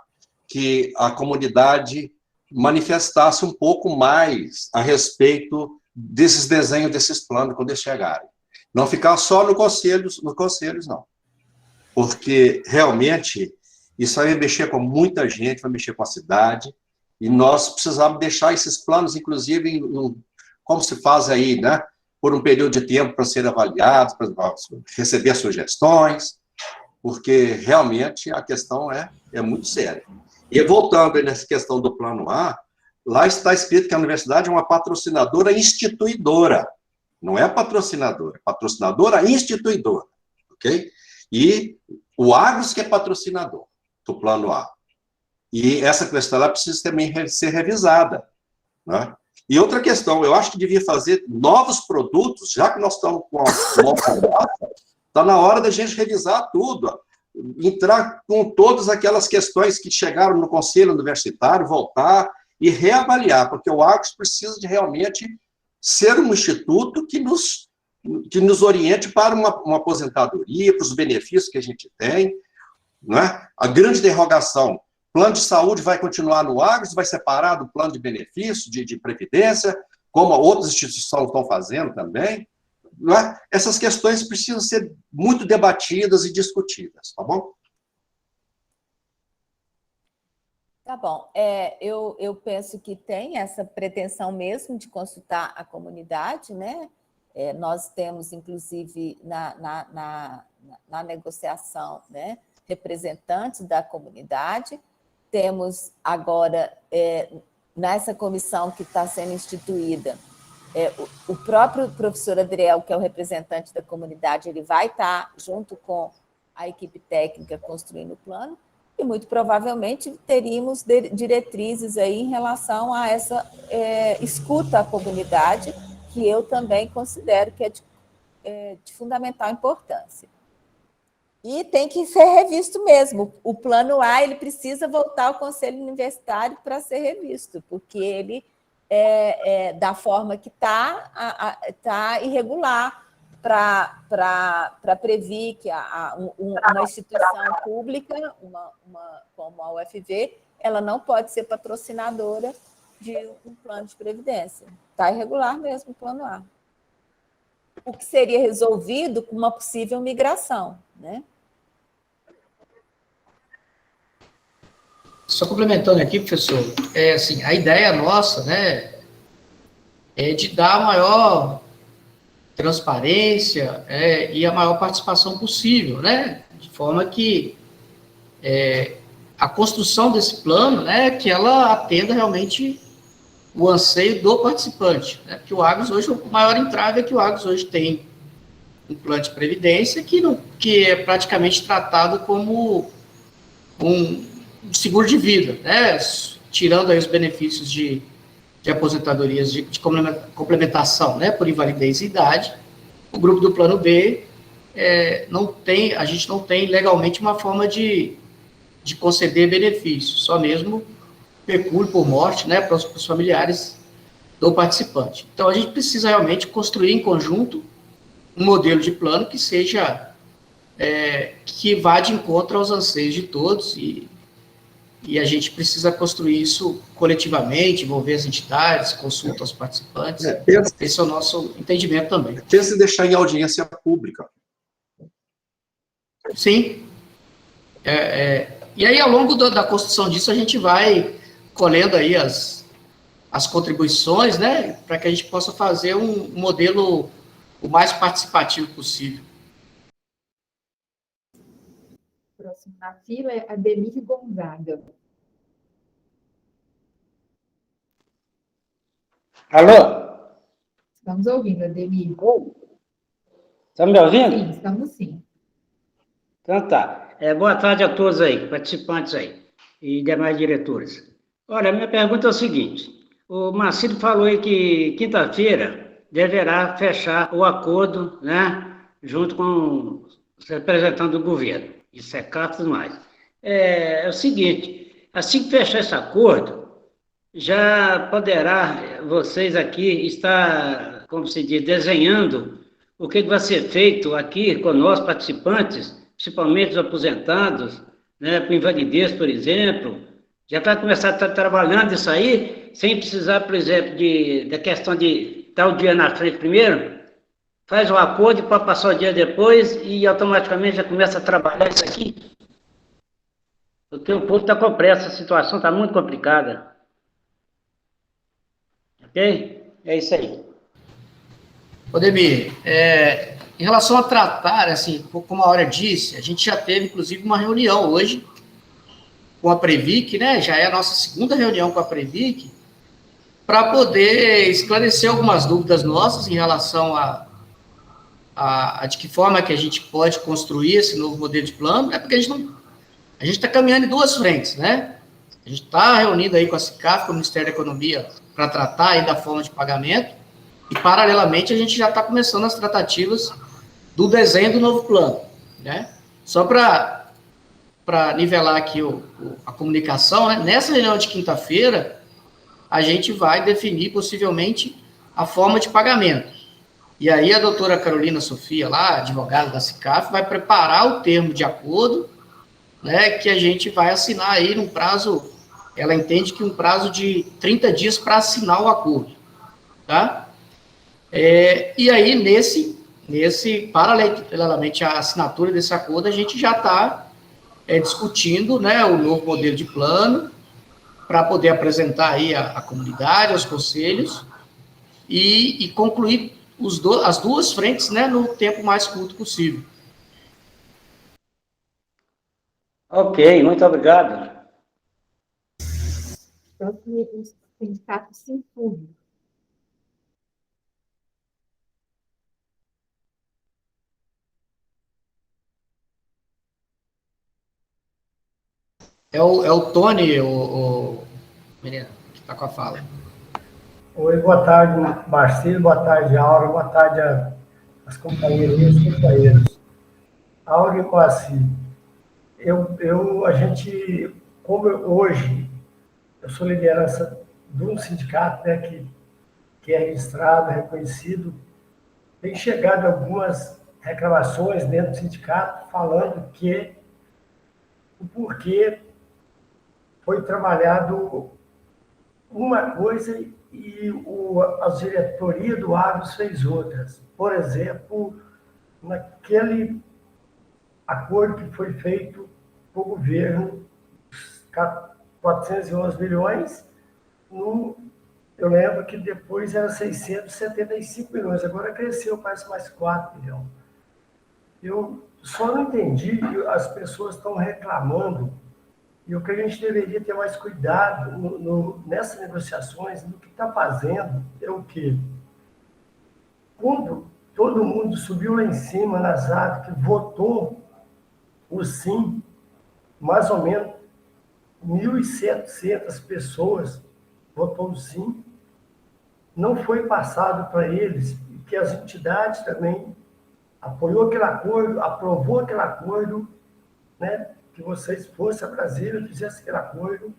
que a comunidade manifestasse um pouco mais a respeito desses desenhos, desses planos, quando eles chegarem. Não ficar só nos conselhos, não. Porque, realmente, isso vai mexer com muita gente, vai mexer com a cidade, e nós precisamos deixar esses planos, inclusive, como se faz aí, né? Por um período de tempo para serem avaliados, para receber sugestões, porque, realmente, a questão é muito séria. E, voltando aí nessa questão do Plano A, lá está escrito que a universidade é uma patrocinadora instituidora, não é patrocinadora instituidora, ok? E o Agros que é patrocinador do Plano A. E essa questão ela precisa também ser revisada. Né? E outra questão, eu acho que devia fazer novos produtos, já que nós estamos com a está na hora da gente revisar tudo, entrar com todas aquelas questões que chegaram no Conselho Universitário, voltar e reavaliar, porque o Agros precisa de realmente ser um instituto que nos oriente para uma aposentadoria, para os benefícios que a gente tem. Não é? A grande interrogação, plano de saúde vai continuar no Agros, vai separar do plano de benefício, de previdência, como outras instituições estão fazendo também. Não é? Essas questões precisam ser muito debatidas e discutidas, tá bom? Tá bom. Eu penso que tem essa pretensão mesmo de consultar a comunidade, né? Nós temos, inclusive, na negociação, né, representantes da comunidade, temos agora, nessa comissão que está sendo instituída, o próprio professor Adriel, que é o representante da comunidade, ele vai estar junto com a equipe técnica construindo o plano, e muito provavelmente teríamos diretrizes aí em relação a essa escuta à comunidade, que eu também considero que é de fundamental importância. E tem que ser revisto mesmo. O Plano A ele precisa voltar ao Conselho Universitário para ser revisto, porque ele, da forma que está irregular para a Previc, uma instituição pública, como a UFV, ela não pode ser patrocinadora de um plano de previdência. Está irregular mesmo o Plano A. O que seria resolvido com uma possível migração, né? Só complementando aqui, professor, assim, a ideia nossa, né, é de dar a maior transparência e a maior participação possível, né, de forma que a construção desse plano, né, que ela atenda realmente o anseio do participante, né, porque o Agros hoje, o maior entrave é que o Agros hoje tem um plano de previdência que é praticamente tratado como um seguro de vida, né, tirando aí os benefícios de aposentadorias de complementação, né, por invalidez e idade. O grupo do plano B a gente não tem legalmente uma forma de conceder benefícios, só mesmo pecúlio por morte, né, para os familiares do participante. Então, a gente precisa realmente construir em conjunto um modelo de plano que seja, que vá de encontro aos anseios de todos e a gente precisa construir isso coletivamente, envolver as entidades, consulta aos participantes. Esse é o nosso entendimento também. Pensa em deixar em audiência pública. Sim. E aí, ao longo da construção disso, a gente vai colhendo aí as contribuições, né, para que a gente possa fazer um modelo o mais participativo possível. Próximo na fila é Ademir Gonzaga. Alô? Estamos ouvindo, Ademir. Está me ouvindo? Sim, estamos sim. Então tá. Boa tarde a todos aí, participantes aí, e demais diretores. Olha, minha pergunta é o seguinte, o Marcílio falou aí que quinta-feira deverá fechar o acordo, né, junto com os representantes do governo, e SECAF e tudo mais. É o seguinte, assim que fechar esse acordo, já poderá vocês aqui estar, como se diz, desenhando o que vai ser feito aqui com nós participantes, principalmente os aposentados, né, com invalidez, por exemplo, já vai começar a estar trabalhando isso aí, sem precisar, por exemplo, da questão de dar o dia na frente primeiro, faz o acordo e pode passar o dia depois e automaticamente já começa a trabalhar isso aqui. Porque o povo está com pressa, a situação está muito complicada. Ok? É isso aí. Odemir, em relação a tratar, assim, como a Áurea disse, a gente já teve, inclusive, uma reunião hoje com a Previc, né, já é a nossa segunda reunião com a Previc, para poder esclarecer algumas dúvidas nossas em relação a de que forma que a gente pode construir esse novo modelo de plano, porque a gente está caminhando em duas frentes, né? A gente está reunindo aí com a SICAF, com o Ministério da Economia, para tratar aí da forma de pagamento, e, paralelamente, a gente já está começando as tratativas do desenho do novo plano, né? Só para nivelar aqui a comunicação, né? Nessa reunião de quinta-feira, a gente vai definir, possivelmente, a forma de pagamento. E aí a doutora Carolina Sofia, lá, advogada da SICAF, vai preparar o termo de acordo, né, que a gente vai assinar aí num prazo, ela entende que um prazo de 30 dias para assinar o acordo, tá? E aí, paralelamente à assinatura desse acordo, a gente já está discutindo, né, o novo modelo de plano, para poder apresentar aí a comunidade, aos conselhos, e concluir as duas frentes, né, no tempo mais curto possível. Ok, muito obrigado. Próximo é o sindicato Sinfub. É o Tony, o menino, que está com a fala. Oi, boa tarde, Marcelo, boa tarde, Aura, boa tarde às companheiras e aos companheiros. Aura e Moacir, a gente, como hoje, eu sou liderança de um sindicato, né, que é registrado, reconhecido, tem chegado algumas reclamações dentro do sindicato falando que o porquê foi trabalhado uma coisa e a diretoria do Agros fez outras. Por exemplo, naquele acordo que foi feito com o governo, 411 milhões, eu lembro que depois era 675 milhões, agora cresceu, parece mais 4 milhões. Eu só não entendi, as pessoas estão reclamando, e o que a gente deveria ter mais cuidado nessas negociações, no que está fazendo, é o quê? Quando todo mundo subiu lá em cima nas atas, que votou o sim, mais ou menos 1.700 pessoas votou o sim, não foi passado para eles, que as entidades também apoiou aquele acordo, aprovou aquele acordo, né, que vocês fossem a Brasília e fizessem aquele acordo,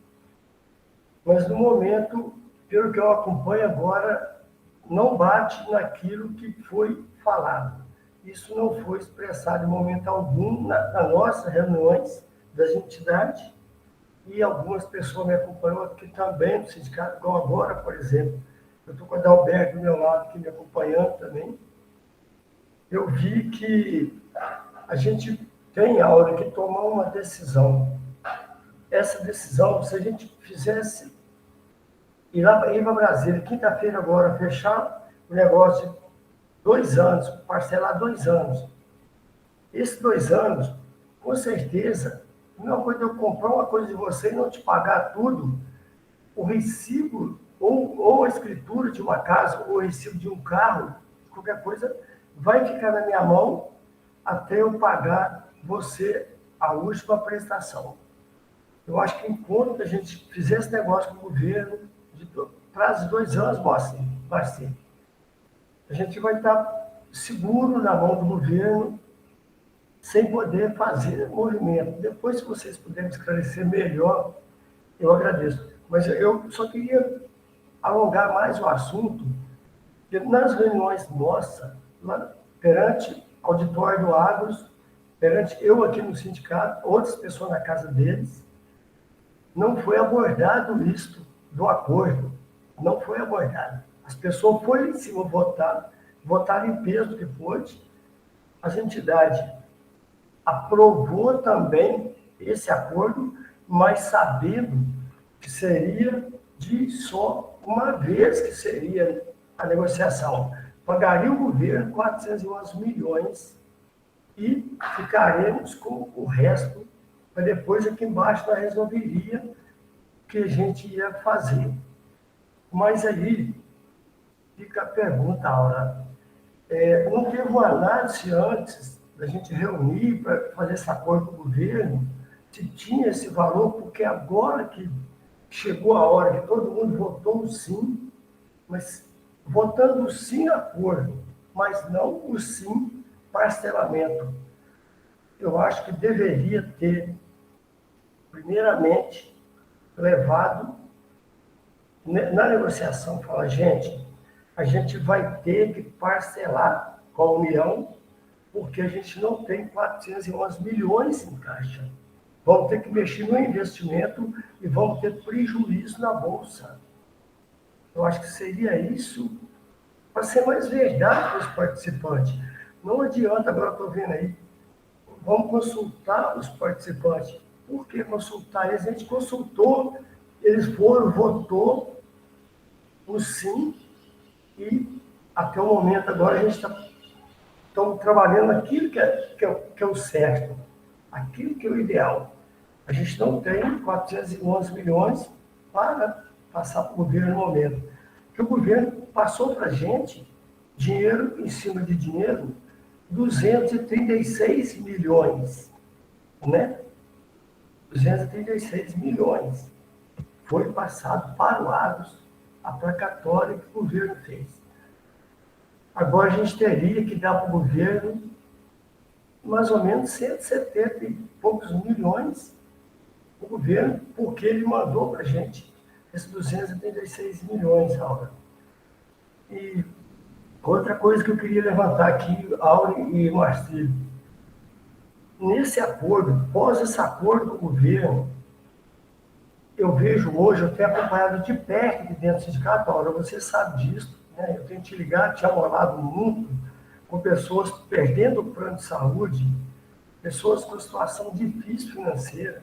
mas no momento, pelo que eu acompanho agora, não bate naquilo que foi falado. Isso não foi expressado em momento algum nas nossas reuniões das entidades, e algumas pessoas me acompanham aqui também no sindicato, igual agora, por exemplo. Eu estou com a Adalberto do meu lado aqui me acompanhando também. Eu vi que a gente tem, Áurea, que tomar uma decisão. Essa decisão, se a gente fizesse ir para Brasília, quinta-feira agora, fechar o negócio de 2 anos, parcelar 2 anos. Esses 2 anos, com certeza, não é uma coisa de eu comprar uma coisa de você e não te pagar tudo, o recibo, ou a escritura de uma casa, ou o recibo de um carro, qualquer coisa, vai ficar na minha mão até eu pagar você a última prestação. Eu acho que enquanto a gente fizer esse negócio com o governo, de prazo de 2 anos, Marcinho, a gente vai estar seguro na mão do governo, sem poder fazer movimento. Depois, se vocês puderem esclarecer melhor, eu agradeço. Mas eu só queria alongar mais o assunto, que nas reuniões nossas, perante o auditório do Agros, perante eu aqui no sindicato, outras pessoas na casa deles, não foi abordado isto do acordo. Não foi abordado. As pessoas foram em cima votaram em peso do que pôde. As entidades aprovou também esse acordo, mas sabendo que seria de só uma vez que seria a negociação. Pagaria o governo 411 milhões e ficaremos com o resto, para depois aqui embaixo nós resolveria o que a gente ia fazer. Mas aí fica a pergunta, Áurea, não teve uma análise antes da gente reunir para fazer esse acordo com o governo, se tinha esse valor, porque agora que chegou a hora que todo mundo votou sim, mas votando sim acordo, mas não o sim parcelamento. Eu acho que deveria ter, primeiramente, levado na negociação, falar, gente, a gente vai ter que parcelar com a União, porque a gente não tem 411 milhões em caixa. Vamos ter que mexer no investimento e vamos ter prejuízo na Bolsa. Eu acho que seria isso para ser mais verdade para os participantes. Não adianta, agora eu estou vendo aí, vamos consultar os participantes. Por que consultar eles? A gente consultou, eles foram, votou o sim, e até o momento agora a gente estamos trabalhando aquilo que é o certo, aquilo que é o ideal. A gente não tem 411 milhões para passar para o governo no momento. Porque o governo passou para a gente dinheiro em cima de dinheiro, 236 milhões, né? 236 milhões. Foi passado para o Agros, a placatória que o governo fez. Agora a gente teria que dar para o governo mais ou menos 170 e poucos milhões, o governo, porque ele mandou para a gente esses 236 milhões, Áurea. E outra coisa que eu queria levantar aqui, Áurea e Marcílio, nesse acordo, após esse acordo com o governo, eu vejo hoje, eu tenho acompanhado de perto aqui dentro do sindicato, Áurea, você sabe disso, né? Eu tenho te ligado, te amolado muito, com pessoas perdendo o plano de saúde, pessoas com situação difícil financeira.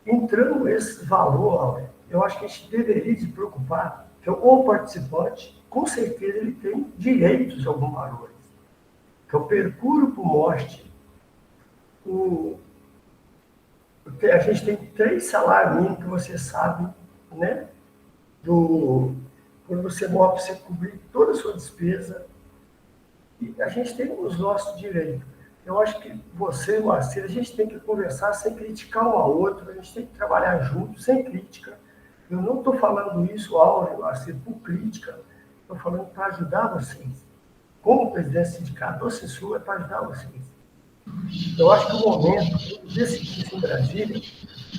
entrando esse valor, eu acho que a gente deveria se preocupar que o participante, com certeza, ele tem direitos a alguns valores. Que eu percuro por morte, a gente tem 3 salários mínimos que você sabe, né? Quando você morre, você cobrir toda a sua despesa. E a gente tem os nossos direitos. Eu acho que você, Marcelo, a gente tem que conversar sem criticar um ao outro, a gente tem que trabalhar junto, sem crítica. Eu não estou falando isso, Áureo, Marcelo, por crítica, estou falando para ajudar vocês. Como presidente do sindicato ou censura, é para ajudar vocês. Eu acho que o momento de decidir isso em Brasília,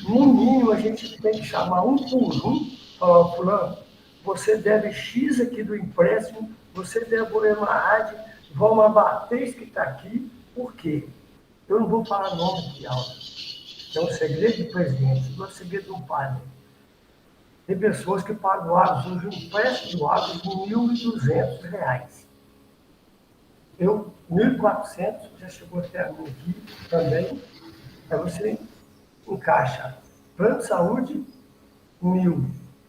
no mínimo a gente tem que chamar um por um, falar, fulano, você deve X aqui do empréstimo, você deve o EMAAD, vamos abater isso que está aqui, por quê? Eu não vou falar nome aqui, Aldo. É um segredo do presidente, não é um segredo do padre. Tem pessoas que pagam hoje um empréstimo do Agro de R$ 1.200. Eu, 1.400, já chegou até a mim aqui também, aí você encaixa plano de saúde, 1.000.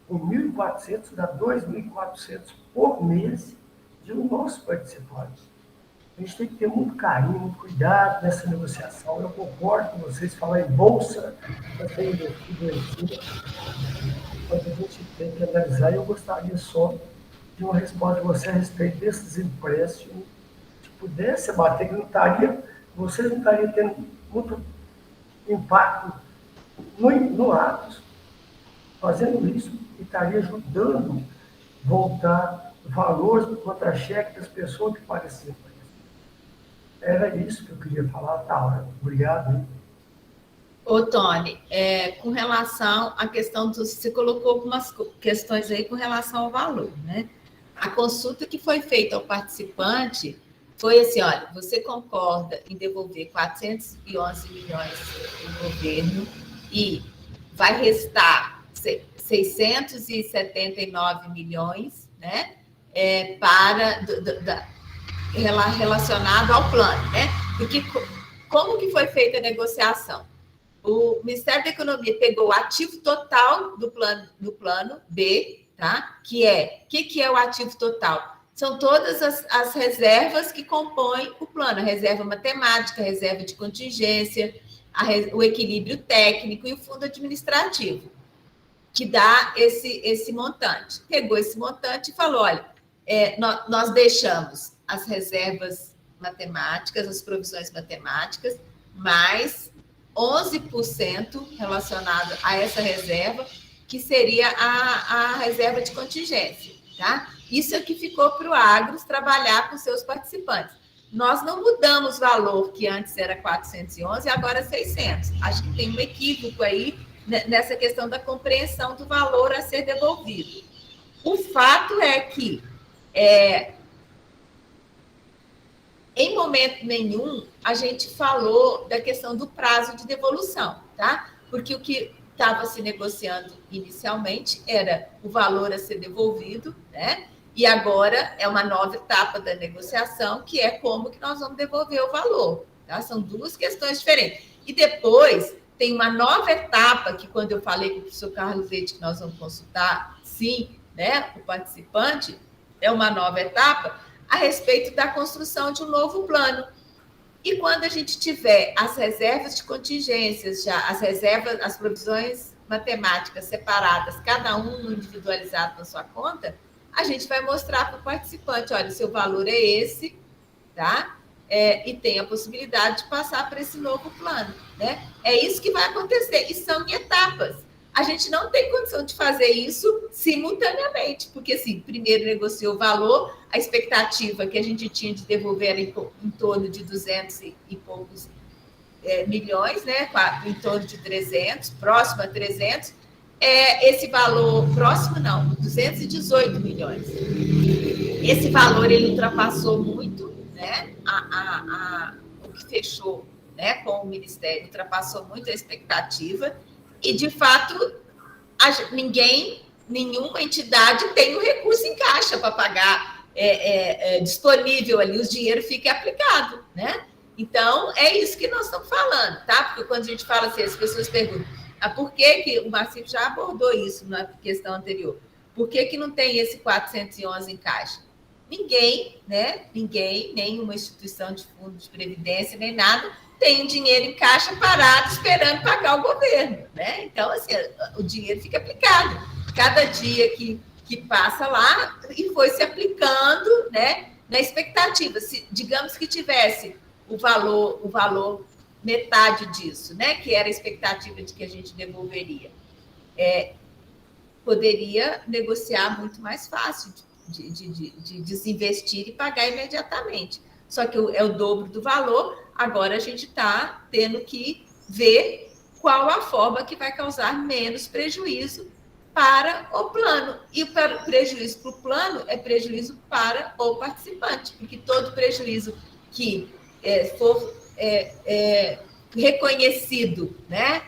O 1.400 dá 2.400 por mês de um nosso participante. A gente tem que ter muito carinho, muito cuidado nessa negociação. Eu concordo com vocês, falar em bolsa, você investido em cima, mas a gente tem que analisar, e eu gostaria só de uma resposta de você a respeito desses empréstimos. Se pudesse bater, que vocês não estariam tendo muito impacto no Atos, fazendo isso, e estaria ajudando a voltar valores do contra-cheque das pessoas que pareciam. Era isso que eu queria falar, Taura. Obrigado. Hein? Ô, Tony, com relação à questão você colocou algumas questões aí com relação ao valor, né? A consulta que foi feita ao participante foi assim, olha, você concorda em devolver 411 milhões do governo e vai restar 679 milhões, né, relacionado ao plano, né? Porque como que foi feita a negociação? O Ministério da Economia pegou o ativo total do plano B, tá? Que é o ativo total? São todas as reservas que compõem o plano, a reserva matemática, a reserva de contingência, o equilíbrio técnico e o fundo administrativo, que dá esse montante. Pegou esse montante e falou, olha, nós deixamos as reservas matemáticas, as provisões matemáticas, mais 11% relacionado a essa reserva, que seria a reserva de contingência, tá? Isso é que ficou para o Agros trabalhar com seus participantes. Nós não mudamos o valor, que antes era 411, agora é 600. Acho que tem um equívoco aí nessa questão da compreensão do valor a ser devolvido. O fato é que, em momento nenhum, a gente falou da questão do prazo de devolução, tá? Porque o que estava se negociando inicialmente era o valor a ser devolvido, né? E agora é uma nova etapa da negociação, que é como que nós vamos devolver o valor, tá? São duas questões diferentes. E depois tem uma nova etapa, que quando eu falei com o professor Carlos Leite, que nós vamos consultar, sim, né, o participante, é uma nova etapa a respeito da construção de um novo plano. E quando a gente tiver as reservas de contingências, já as reservas, as provisões matemáticas separadas, cada um individualizado na sua conta, a gente vai mostrar para o participante, olha, o seu valor é esse, tá? E tem a possibilidade de passar para esse novo plano, né? É isso que vai acontecer, e são em etapas. A gente não tem condição de fazer isso simultaneamente, porque, assim, primeiro negociou o valor, a expectativa que a gente tinha de devolver era em torno de 200 e poucos milhões, né? Em torno de 300, próximo a 300. Esse valor, próximo não, 218 milhões. Esse valor, ele ultrapassou muito, né? O que fechou, né, com o Ministério, ultrapassou muito a expectativa. E, de fato, nenhuma entidade tem o recurso em caixa para pagar disponível ali, o dinheiro fica aplicado, né? Então, é isso que nós estamos falando, tá? Porque quando a gente fala assim, as pessoas perguntam, Por que o Marcelo já abordou isso na questão anterior? Por que não tem esse 411 em caixa? Ninguém, né? Ninguém, nenhuma instituição de fundo de previdência, nem nada, tem um dinheiro em caixa parado esperando pagar o governo, né? Então, assim, o dinheiro fica aplicado. Cada dia que passa lá e foi se aplicando, né? Na expectativa. Se, digamos que tivesse o valor metade disso, né? Que era a expectativa de que a gente devolveria. Poderia negociar muito mais fácil de desinvestir e pagar imediatamente. Só que é o dobro do valor, agora a gente está tendo que ver qual a forma que vai causar menos prejuízo para o plano. E o prejuízo para o plano é prejuízo para o participante, porque todo prejuízo que for reconhecido, né,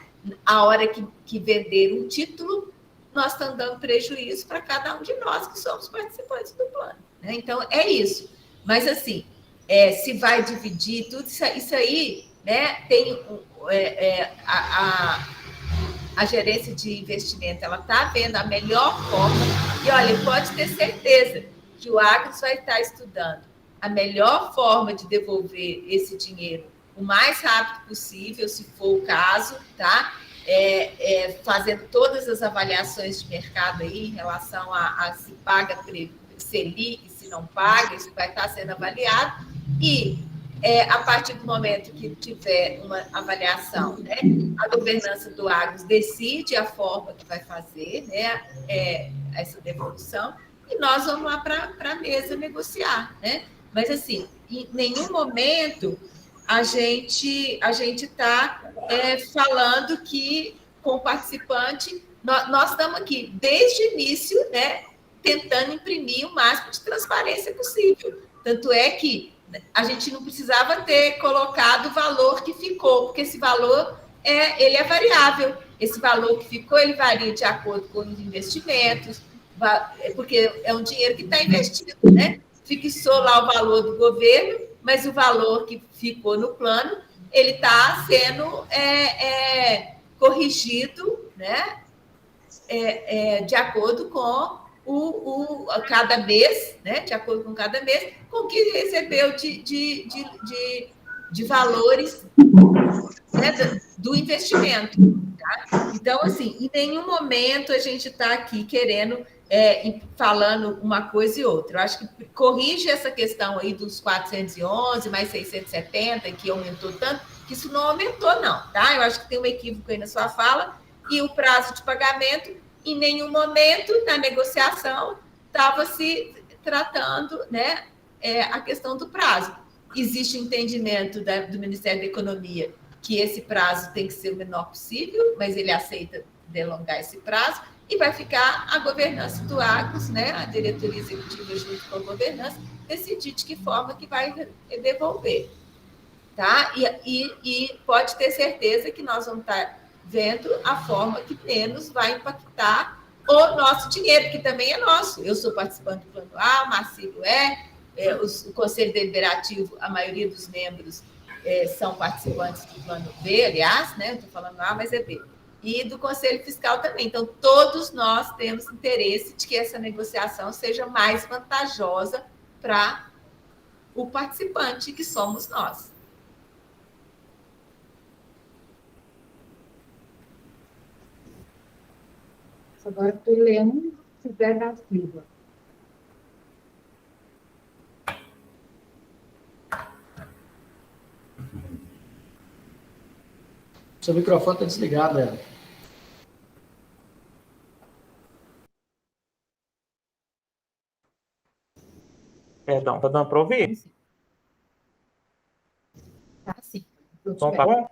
a hora que vender um título, nós estamos dando prejuízo para cada um de nós que somos participantes do plano, né? Então, é isso. Mas, assim, se vai dividir tudo, isso aí, né, tem a gerência de investimento, ela está vendo a melhor forma, e, olha, pode ter certeza que o Agros vai estar estudando a melhor forma de devolver esse dinheiro o mais rápido possível, se for o caso, tá? Fazendo todas as avaliações de mercado aí em relação a se paga Selic, se não paga, isso vai estar sendo avaliado, e a partir do momento que tiver uma avaliação, né, a governança do Agros decide a forma que vai fazer, né, essa devolução, e nós vamos lá para a mesa negociar, né? Mas, assim, em nenhum momento a gente está falando que, com o participante, nós estamos aqui, desde o início, né, tentando imprimir o máximo de transparência possível. Tanto é que a gente não precisava ter colocado o valor que ficou, porque esse valor ele é variável. Esse valor que ficou, ele varia de acordo com os investimentos, porque é um dinheiro que está investido, né? Fixou lá o valor do governo, mas o valor que ficou no plano, ele está sendo corrigido, né? De acordo com cada mês, né? De acordo com cada mês, com o que recebeu de valores, né, do investimento. Tá? Então, assim, em nenhum momento a gente está aqui querendo falando uma coisa e outra. Eu acho que corrige essa questão aí dos 411 mais 670, que aumentou tanto, que isso não aumentou, não, tá? Eu acho que tem um equívoco aí na sua fala, e o prazo de pagamento, em nenhum momento na negociação estava se tratando, né, a questão do prazo. Existe entendimento do Ministério da Economia que esse prazo tem que ser o menor possível, mas ele aceita delongar esse prazo, e vai ficar a governança do Agros, né, a diretoria executiva junto com a governança, decidir de que forma que vai devolver. Tá? E pode ter certeza que nós vamos estar vendo a forma que menos vai impactar o nosso dinheiro, que também é nosso. Eu sou participante do Plano A, o Marcílio o Conselho Deliberativo, a maioria dos membros são participantes do Plano B, aliás, né? Estou falando A, mas é B. E do Conselho Fiscal também. Então, todos nós temos interesse de que essa negociação seja mais vantajosa para o participante, que somos nós. Agora estou lendo José da Silva. Seu microfone está desligado, Léo. Perdão, está dando para ouvir? Tá, sim. Então, tá bom?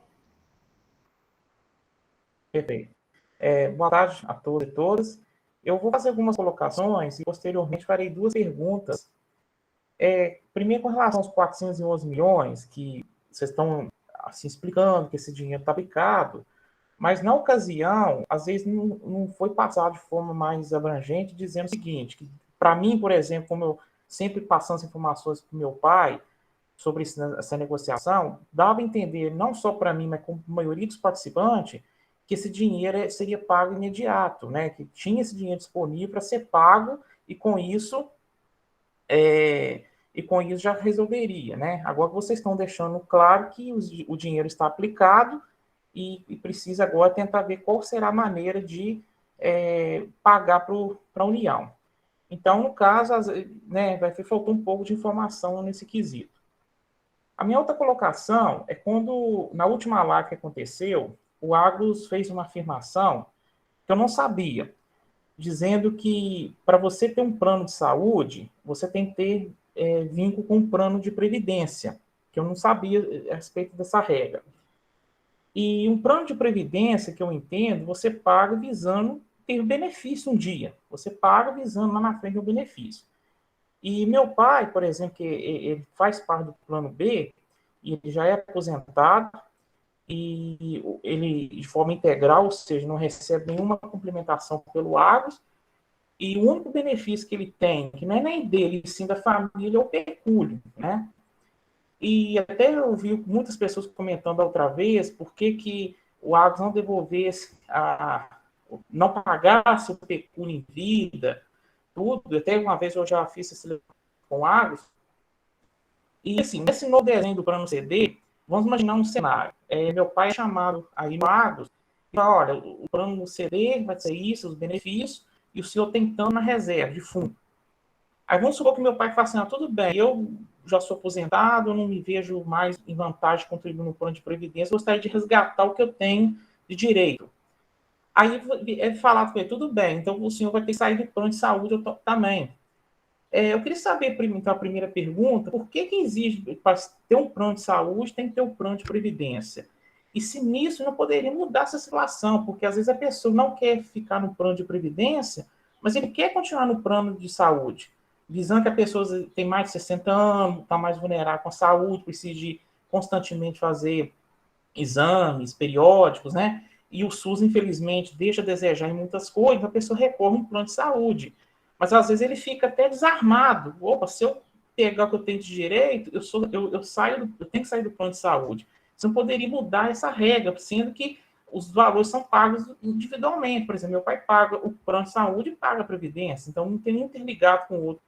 Perfeito. Boa tarde a todos e todas. Eu vou fazer algumas colocações e, posteriormente, farei duas perguntas. Primeiro, com relação aos 411 milhões, que vocês estão assim, explicando que esse dinheiro está aplicado, mas, na ocasião, às vezes não foi passado de forma mais abrangente, dizendo o seguinte, que, para mim, por exemplo, como eu sempre passando as informações para o meu pai sobre essa negociação, dava a entender, não só para mim, mas com a maioria dos participantes, que esse dinheiro seria pago imediato, né? Que tinha esse dinheiro disponível para ser pago e com isso já resolveria, né? Agora vocês estão deixando claro que o dinheiro está aplicado e precisa agora tentar ver qual será a maneira de pagar para a União. Então, no caso, né, faltou um pouco de informação nesse quesito. A minha outra colocação é quando, na última live que aconteceu, o Agros fez uma afirmação que eu não sabia, dizendo que para você ter um plano de saúde, você tem que ter vínculo com um plano de previdência, que eu não sabia a respeito dessa regra. E um plano de previdência, que eu entendo, você paga visando ter benefício um dia. Você paga visando lá na frente o benefício. E meu pai, por exemplo, que ele faz parte do plano B, e ele já é aposentado, e ele de forma integral, ou seja, não recebe nenhuma complementação pelo Agros, e o único benefício que ele tem, que não é nem dele, sim da família, é o pecúlio, né? E até eu vi muitas pessoas comentando outra vez por que o Agros não devolvesse, não pagasse o pecúlio em vida, tudo. Até uma vez eu já fiz esse com o Agros. E assim, nesse novo desenho do plano CD, vamos imaginar um cenário. Meu pai é chamado aí no Agros e fala, olha, o plano CD vai ser isso, os benefícios, e o senhor tem tanto na reserva de fundo. Aí vamos supor que meu pai fala assim, tudo bem, eu já sou aposentado, eu não me vejo mais em vantagem de contribuir no plano de previdência, eu gostaria de resgatar o que eu tenho de direito. Aí é falado com ele, tudo bem, então o senhor vai ter que sair do plano de saúde também. Eu queria saber, então, a primeira pergunta, por que exige, para ter um plano de saúde, tem que ter um plano de previdência? E se nisso não poderia mudar essa situação, porque às vezes a pessoa não quer ficar no plano de previdência, mas ele quer continuar no plano de saúde, visando que a pessoa tem mais de 60 anos, está mais vulnerável com a saúde, precisa de constantemente fazer exames periódicos, né? E o SUS, infelizmente, deixa a desejar em muitas coisas, a pessoa recorre a um plano de saúde. Mas, às vezes, ele fica até desarmado. Opa, se eu pegar o que eu tenho de direito, eu tenho que sair do plano de saúde. Você não poderia mudar essa regra, sendo que os valores são pagos individualmente. Por exemplo, meu pai paga o plano de saúde e paga a previdência, então não tem nem interligado com o outro.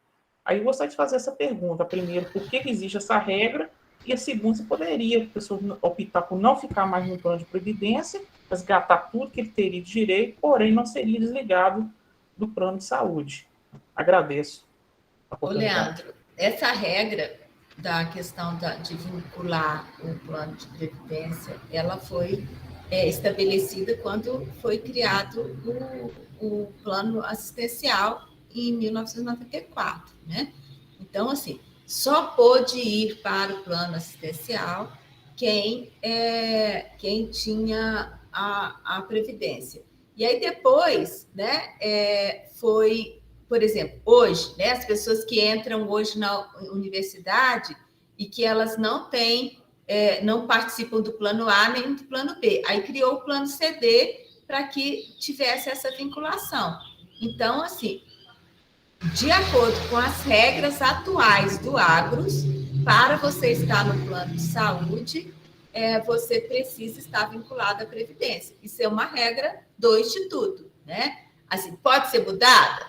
Aí eu gostaria de fazer essa pergunta. Primeiro, por que existe essa regra? E a segunda, se poderia a pessoa optar por não ficar mais no plano de previdência, resgatar tudo que ele teria de direito, porém não seria desligado do plano de saúde. Agradeço. Ô, Leandro, essa regra da questão de vincular o plano de previdência, ela foi estabelecida quando foi criado o plano assistencial em 1994, né? Então, assim, só pôde ir para o plano assistencial quem tinha a previdência. E aí depois, né, foi, por exemplo, hoje, né, as pessoas que entram hoje na universidade e que elas não têm, não participam do plano A nem do plano B. Aí criou o plano CD para que tivesse essa vinculação. Então, assim, de acordo com as regras atuais do Agros, para você estar no plano de saúde, você precisa estar vinculado à Previdência. Isso é uma regra do Instituto, né? Assim, pode ser mudada?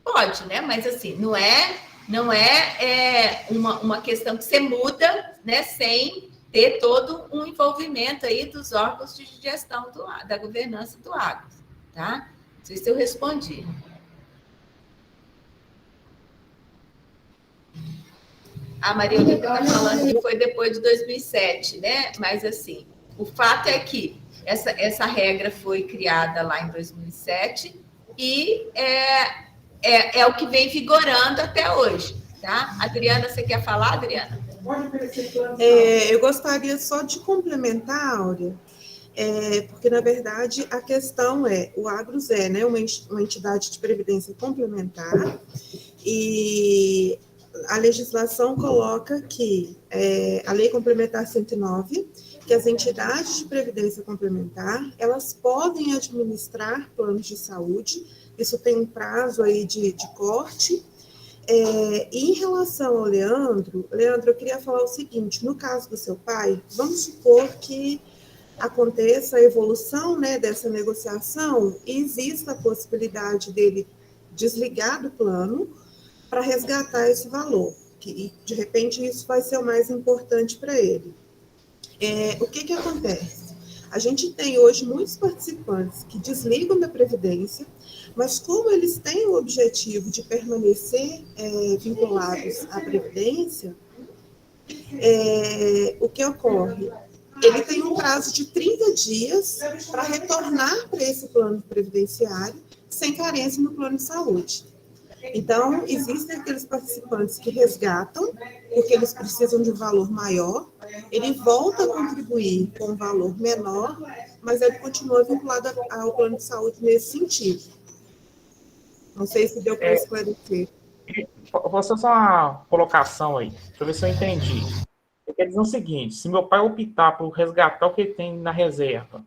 Pode, né? Mas, assim, não é uma questão que você muda, né, sem ter todo um envolvimento aí dos órgãos de gestão da governança do Agros, tá? Não sei se eu respondi. A Maria Olímpia está falando que foi depois de 2007, né? Mas, assim, o fato é que essa regra foi criada lá em 2007 e é o que vem vigorando até hoje, tá? Adriana, você quer falar, Adriana? Eu gostaria só de complementar, Áurea, porque, na verdade, a questão o Agros né, uma entidade de previdência complementar e a legislação coloca que a Lei Complementar 109, que as entidades de previdência complementar, elas podem administrar planos de saúde, isso tem um prazo aí de corte. E em relação ao Leandro, eu queria falar o seguinte, no caso do seu pai, vamos supor que aconteça a evolução, né, dessa negociação, e exista a possibilidade dele desligar do plano para resgatar esse valor, que de repente isso vai ser o mais importante para ele. O que acontece? A gente tem hoje muitos participantes que desligam da Previdência, mas como eles têm o objetivo de permanecer vinculados à Previdência, o que ocorre? Ele tem um prazo de 30 dias para retornar para esse plano previdenciário sem carência no plano de saúde. Então, existem aqueles participantes que resgatam, porque eles precisam de um valor maior, ele volta a contribuir com um valor menor, mas ele continua vinculado ao plano de saúde nesse sentido. Não sei se deu para esclarecer. Vou só uma colocação aí, deixa eu ver se eu entendi. Quer dizer o seguinte, se meu pai optar por resgatar o que ele tem na reserva,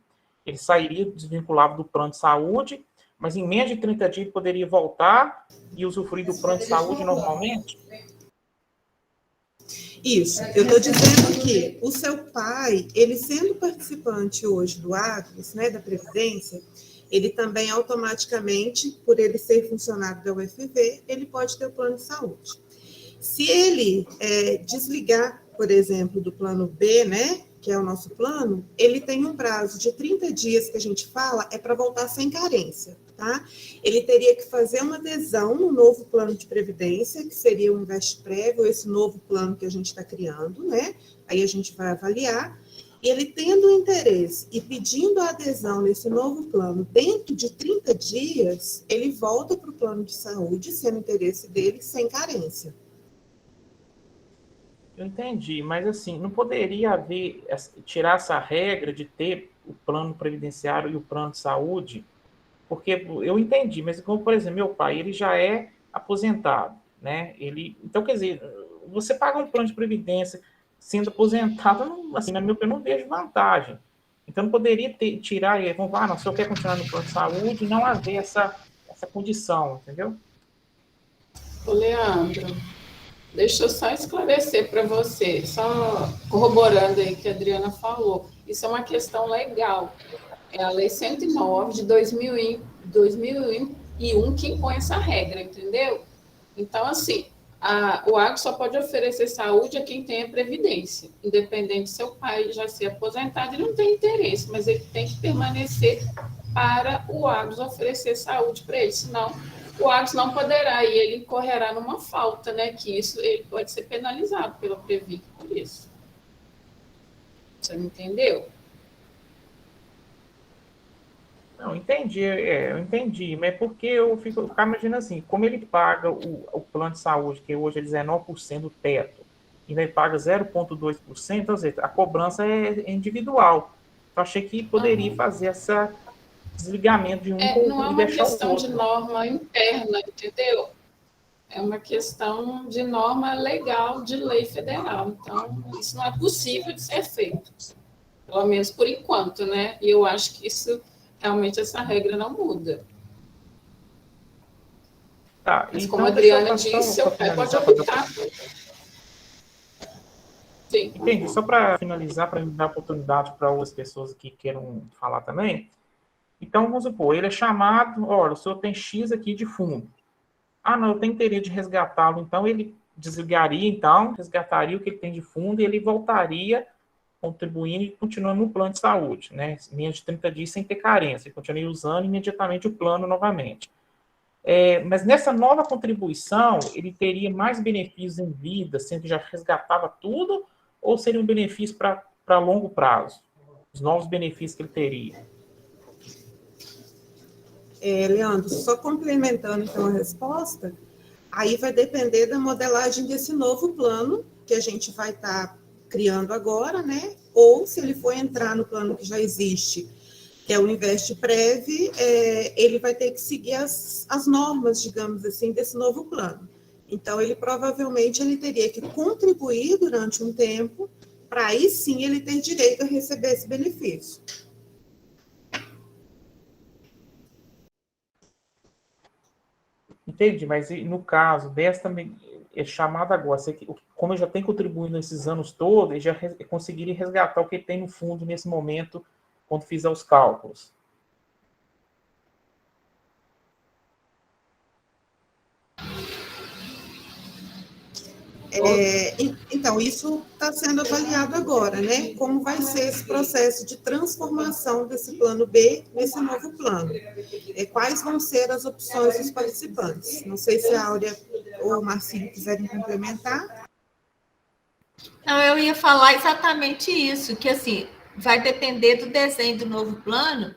ele sairia desvinculado do plano de saúde, mas em menos de 30 dias ele poderia voltar e usufruir do plano de saúde normalmente? Isso, eu estou dizendo que o seu pai, ele sendo participante hoje do Agros, né, da Previdência, ele também automaticamente, por ele ser funcionário da UFV, ele pode ter o plano de saúde. Se ele desligar, por exemplo, do plano B, né, que é o nosso plano, ele tem um prazo de 30 dias que a gente fala, para voltar sem carência, tá? Ele teria que fazer uma adesão no novo plano de previdência, que seria o InvestPrev, ou esse novo plano que a gente está criando, né? Aí a gente vai avaliar. E ele tendo interesse e pedindo a adesão nesse novo plano dentro de 30 dias, ele volta para o plano de saúde, sendo interesse dele, sem carência. Eu entendi, mas assim, não poderia haver, tirar essa regra de ter o plano previdenciário e o plano de saúde? Porque eu entendi, mas como, por exemplo, meu pai, ele já é aposentado, né? Então, quer dizer, você paga um plano de previdência sendo aposentado, assim, na minha opinião, não vejo vantagem. Então, não poderia tirar e vamos falar, não, se eu quer continuar no plano de saúde, não haver essa condição, entendeu? Ô, Leandro, deixa eu só esclarecer para você, só corroborando aí o que a Adriana falou. Isso é uma questão legal. É a Lei 109 de 2001 que impõe essa regra, entendeu? Então, assim, o Agro só pode oferecer saúde a quem tem a previdência, independente de seu pai já ser aposentado, ele não tem interesse, mas ele tem que permanecer para o Agro oferecer saúde para ele, senão o Agro não poderá e ele incorrerá numa falta, né? Que isso ele pode ser penalizado pela Previc por isso. Você não entendeu? Não, entendi, eu entendi, mas porque eu fico imaginando assim, como ele paga o plano de saúde, que hoje é 19% do teto, e ele paga 0,2%, ou seja, a cobrança é individual. Eu achei que poderia fazer esse desligamento de um não é e uma deixar o questão outro. de norma interna, entendeu? É uma questão de norma legal de lei federal. Então, isso não é possível de ser feito. Pelo menos por enquanto, né? E eu acho que isso, realmente, essa regra não muda. Tá, mas então, como a Adriana disse, seu pai pode optar. Sim. Entendi. Só para finalizar, para me dar oportunidade para outras pessoas que queiram falar também. Então, vamos supor, ele é chamado, olha, o senhor tem X aqui de fundo. Ah, não, eu tenho interesse de resgatá-lo. Então, ele desligaria, então, resgataria o que ele tem de fundo e ele voltaria contribuindo e continuando no plano de saúde, né? Menos de 30 dias sem ter carência. Ele continuaria usando imediatamente o plano novamente. Mas nessa nova contribuição, ele teria mais benefícios em vida, sendo que já resgatava tudo, ou seria um benefício para longo prazo? Os novos benefícios que ele teria? Leandro, só complementando então a resposta, aí vai depender da modelagem desse novo plano que a gente vai estar criando agora, né? Ou se ele for entrar no plano que já existe, que é o InvestPrev, ele vai ter que seguir as normas, digamos assim, desse novo plano. Então, ele provavelmente teria que contribuir durante um tempo, para aí sim ele ter direito a receber esse benefício. Entendi, mas no caso desta chamada agora, como eu já tenho contribuído nesses anos todos, ele já conseguiria resgatar o que tem no fundo nesse momento quando fizer os cálculos. Então, isso está sendo avaliado agora, né? Como vai ser esse processo de transformação desse plano B nesse novo plano? Quais vão ser as opções dos participantes? Não sei se a Áurea ou o Marcílio quiserem complementar. Não, eu ia falar exatamente isso, que assim, vai depender do desenho do novo plano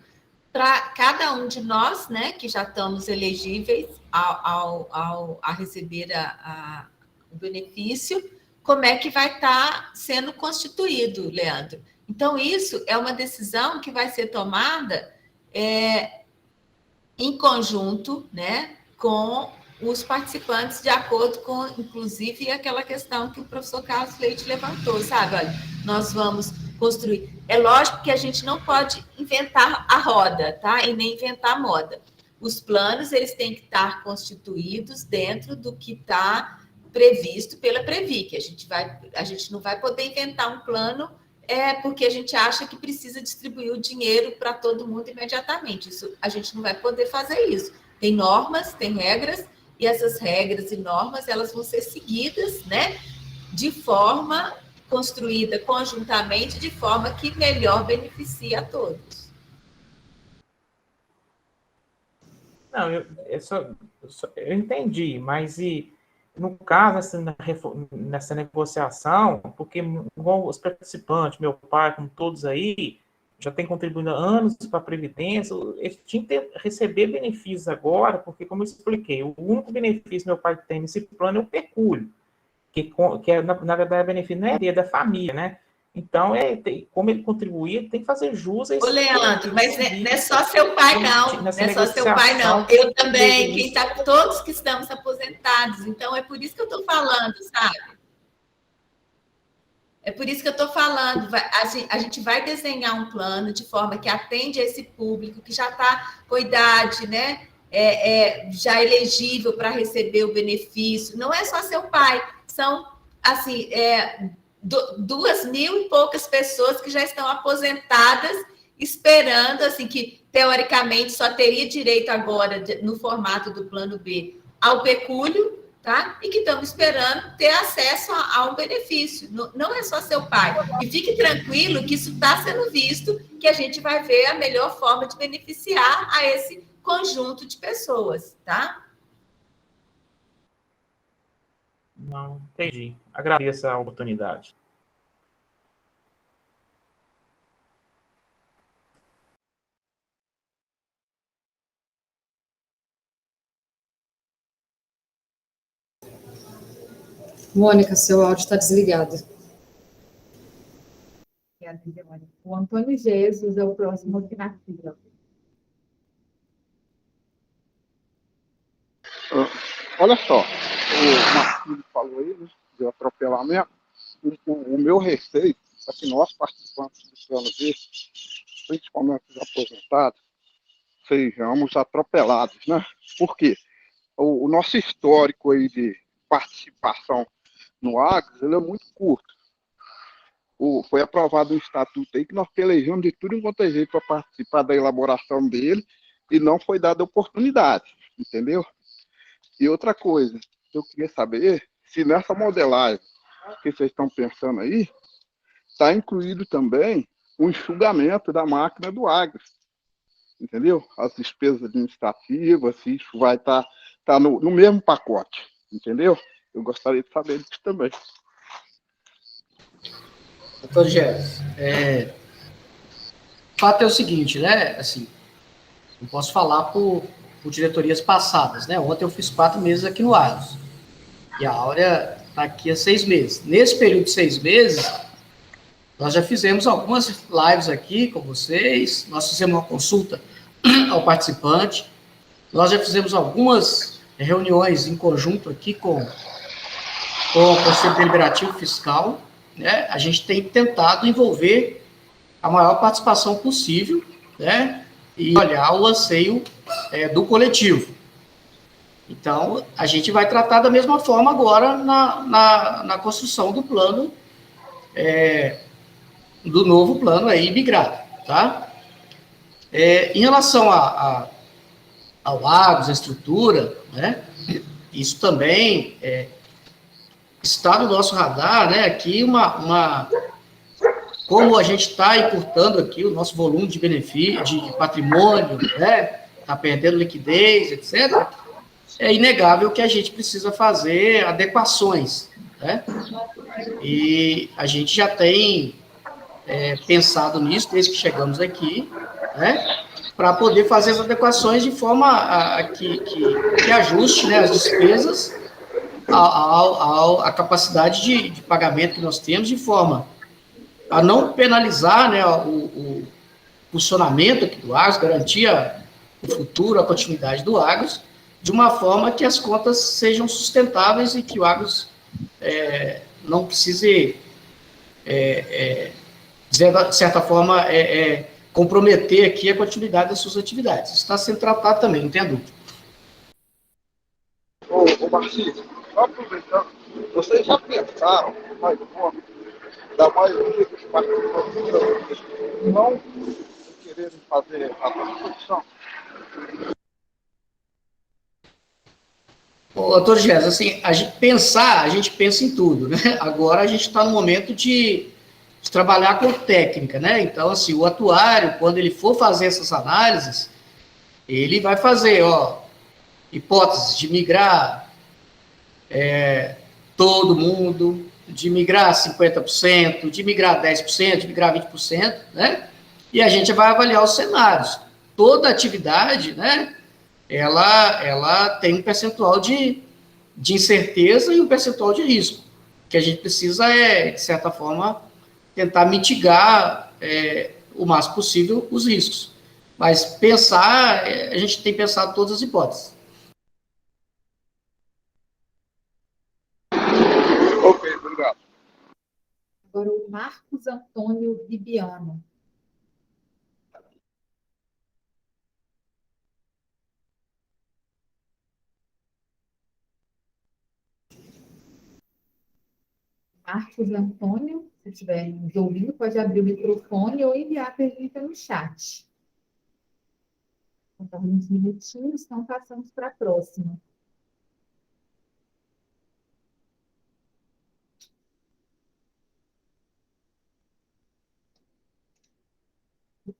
para cada um de nós, né, que já estamos elegíveis a receber o benefício, como é que vai estar sendo constituído, Leandro. Então, isso é uma decisão que vai ser tomada em conjunto, né, com os participantes, de acordo com, inclusive, aquela questão que o professor Carlos Leite levantou, sabe? Olha, nós vamos construir. É lógico que a gente não pode inventar a roda, tá? E nem inventar a moda. Os planos, eles têm que estar constituídos dentro do que está previsto pela Previc. A gente não vai poder inventar um plano porque a gente acha que precisa distribuir o dinheiro para todo mundo imediatamente. Isso, a gente não vai poder fazer isso. Tem normas, tem regras, e essas regras e normas, elas vão ser seguidas, né, de forma construída conjuntamente, de forma que melhor beneficie a todos. Não, eu entendi, mas no caso, nessa negociação, porque igual os participantes, meu pai, como todos aí, já tem contribuído há anos para a Previdência, eles tinham que receber benefícios agora, porque, como eu expliquei, o único benefício que meu pai tem nesse plano é o pecúlio, que na verdade, é benefício não é da família, né? Então, como ele contribuir, ele tem que fazer jus a esse. Ô, Leandro, mas não é só seu pai, não. Não é só seu pai, não. Eu também, todos que estamos aposentados. Então, é por isso que eu estou falando, sabe? É por isso que eu estou falando. A gente vai desenhar um plano de forma que atende a esse público que já está com idade, né? Já elegível para receber o benefício. Não é só seu pai. São, assim, 2.000 e poucas pessoas que já estão aposentadas, esperando, assim, que teoricamente só teria direito agora, no formato do plano B, ao pecúlio, tá? E que estão esperando ter acesso a um benefício. Não é só seu pai. E fique tranquilo que isso está sendo visto, que a gente vai ver a melhor forma de beneficiar a esse conjunto de pessoas, tá? Não, entendi. Agradeço a oportunidade. Mônica, seu áudio está desligado. O Antônio Jesus é o próximo aqui na fila. Olha só, o Marcílio falou aí, né, de atropelamento. O meu receio é que nós, participantes do plano B, principalmente os aposentados, sejamos atropelados, né? Por quê? O nosso histórico aí de participação no Agros, ele é muito curto. Foi aprovado um estatuto aí que nós pelejamos de tudo enquanto é jeito para participar da elaboração dele e não foi dada oportunidade, entendeu? E outra coisa, eu queria saber se nessa modelagem que vocês estão pensando aí, está incluído também o enxugamento da máquina do Agros, entendeu? As despesas administrativas, se isso vai estar no mesmo pacote, entendeu? Eu gostaria de saber disso também. Doutor Gés, o fato é o seguinte, né? Assim, eu posso falar por diretorias passadas, né? Ontem eu fiz 4 meses aqui no Agros. E a Áurea está aqui há 6 meses. Nesse período de 6 meses, nós já fizemos algumas lives aqui com vocês, nós fizemos uma consulta ao participante, nós já fizemos algumas reuniões em conjunto aqui com o Conselho Deliberativo Fiscal, né? A gente tem tentado envolver a maior participação possível, né? E olhar o anseio do coletivo. Então, a gente vai tratar da mesma forma agora na construção do plano, do novo plano aí migrado, tá? Em relação ao Agros, a estrutura, né, isso também está no nosso radar, né, aqui como a gente está encurtando aqui o nosso volume de benefício, de patrimônio, né, está perdendo liquidez, etc., é inegável que a gente precisa fazer adequações, né, e a gente já tem pensado nisso desde que chegamos aqui, né, para poder fazer as adequações de forma que ajuste, né, as despesas à capacidade de pagamento que nós temos, de forma a não penalizar, né, o funcionamento aqui do Agros, garantir o futuro, a continuidade do Agros, de uma forma que as contas sejam sustentáveis e que o Agros não precise, de certa forma, comprometer aqui a continuidade das suas atividades. Isso está sendo tratado também, não tem dúvida. Ô Marcinho, só aproveitando, vocês já pensaram mais um pouco da maioria dos participantes não quererem fazer a contribuição? Doutor Gés, assim, a gente pensa em tudo, né? Agora a gente está no momento de trabalhar com técnica, né? Então, assim, o atuário, quando ele for fazer essas análises, ele vai fazer, hipóteses de migrar todo mundo, de migrar 50%, de migrar 10%, de migrar 20%, né? E a gente vai avaliar os cenários. Toda atividade, né, ela tem um percentual de incerteza e um percentual de risco, que a gente precisa, de certa forma, tentar mitigar o máximo possível os riscos. Mas pensar, a gente tem pensado todas as hipóteses. Ok, obrigado. Agora o Marcos Antônio Bibiano. Marcos Antônio, se estiver nos ouvindo, pode abrir o microfone ou enviar a pergunta no chat. Então, uns minutinhos, então passamos para a próxima.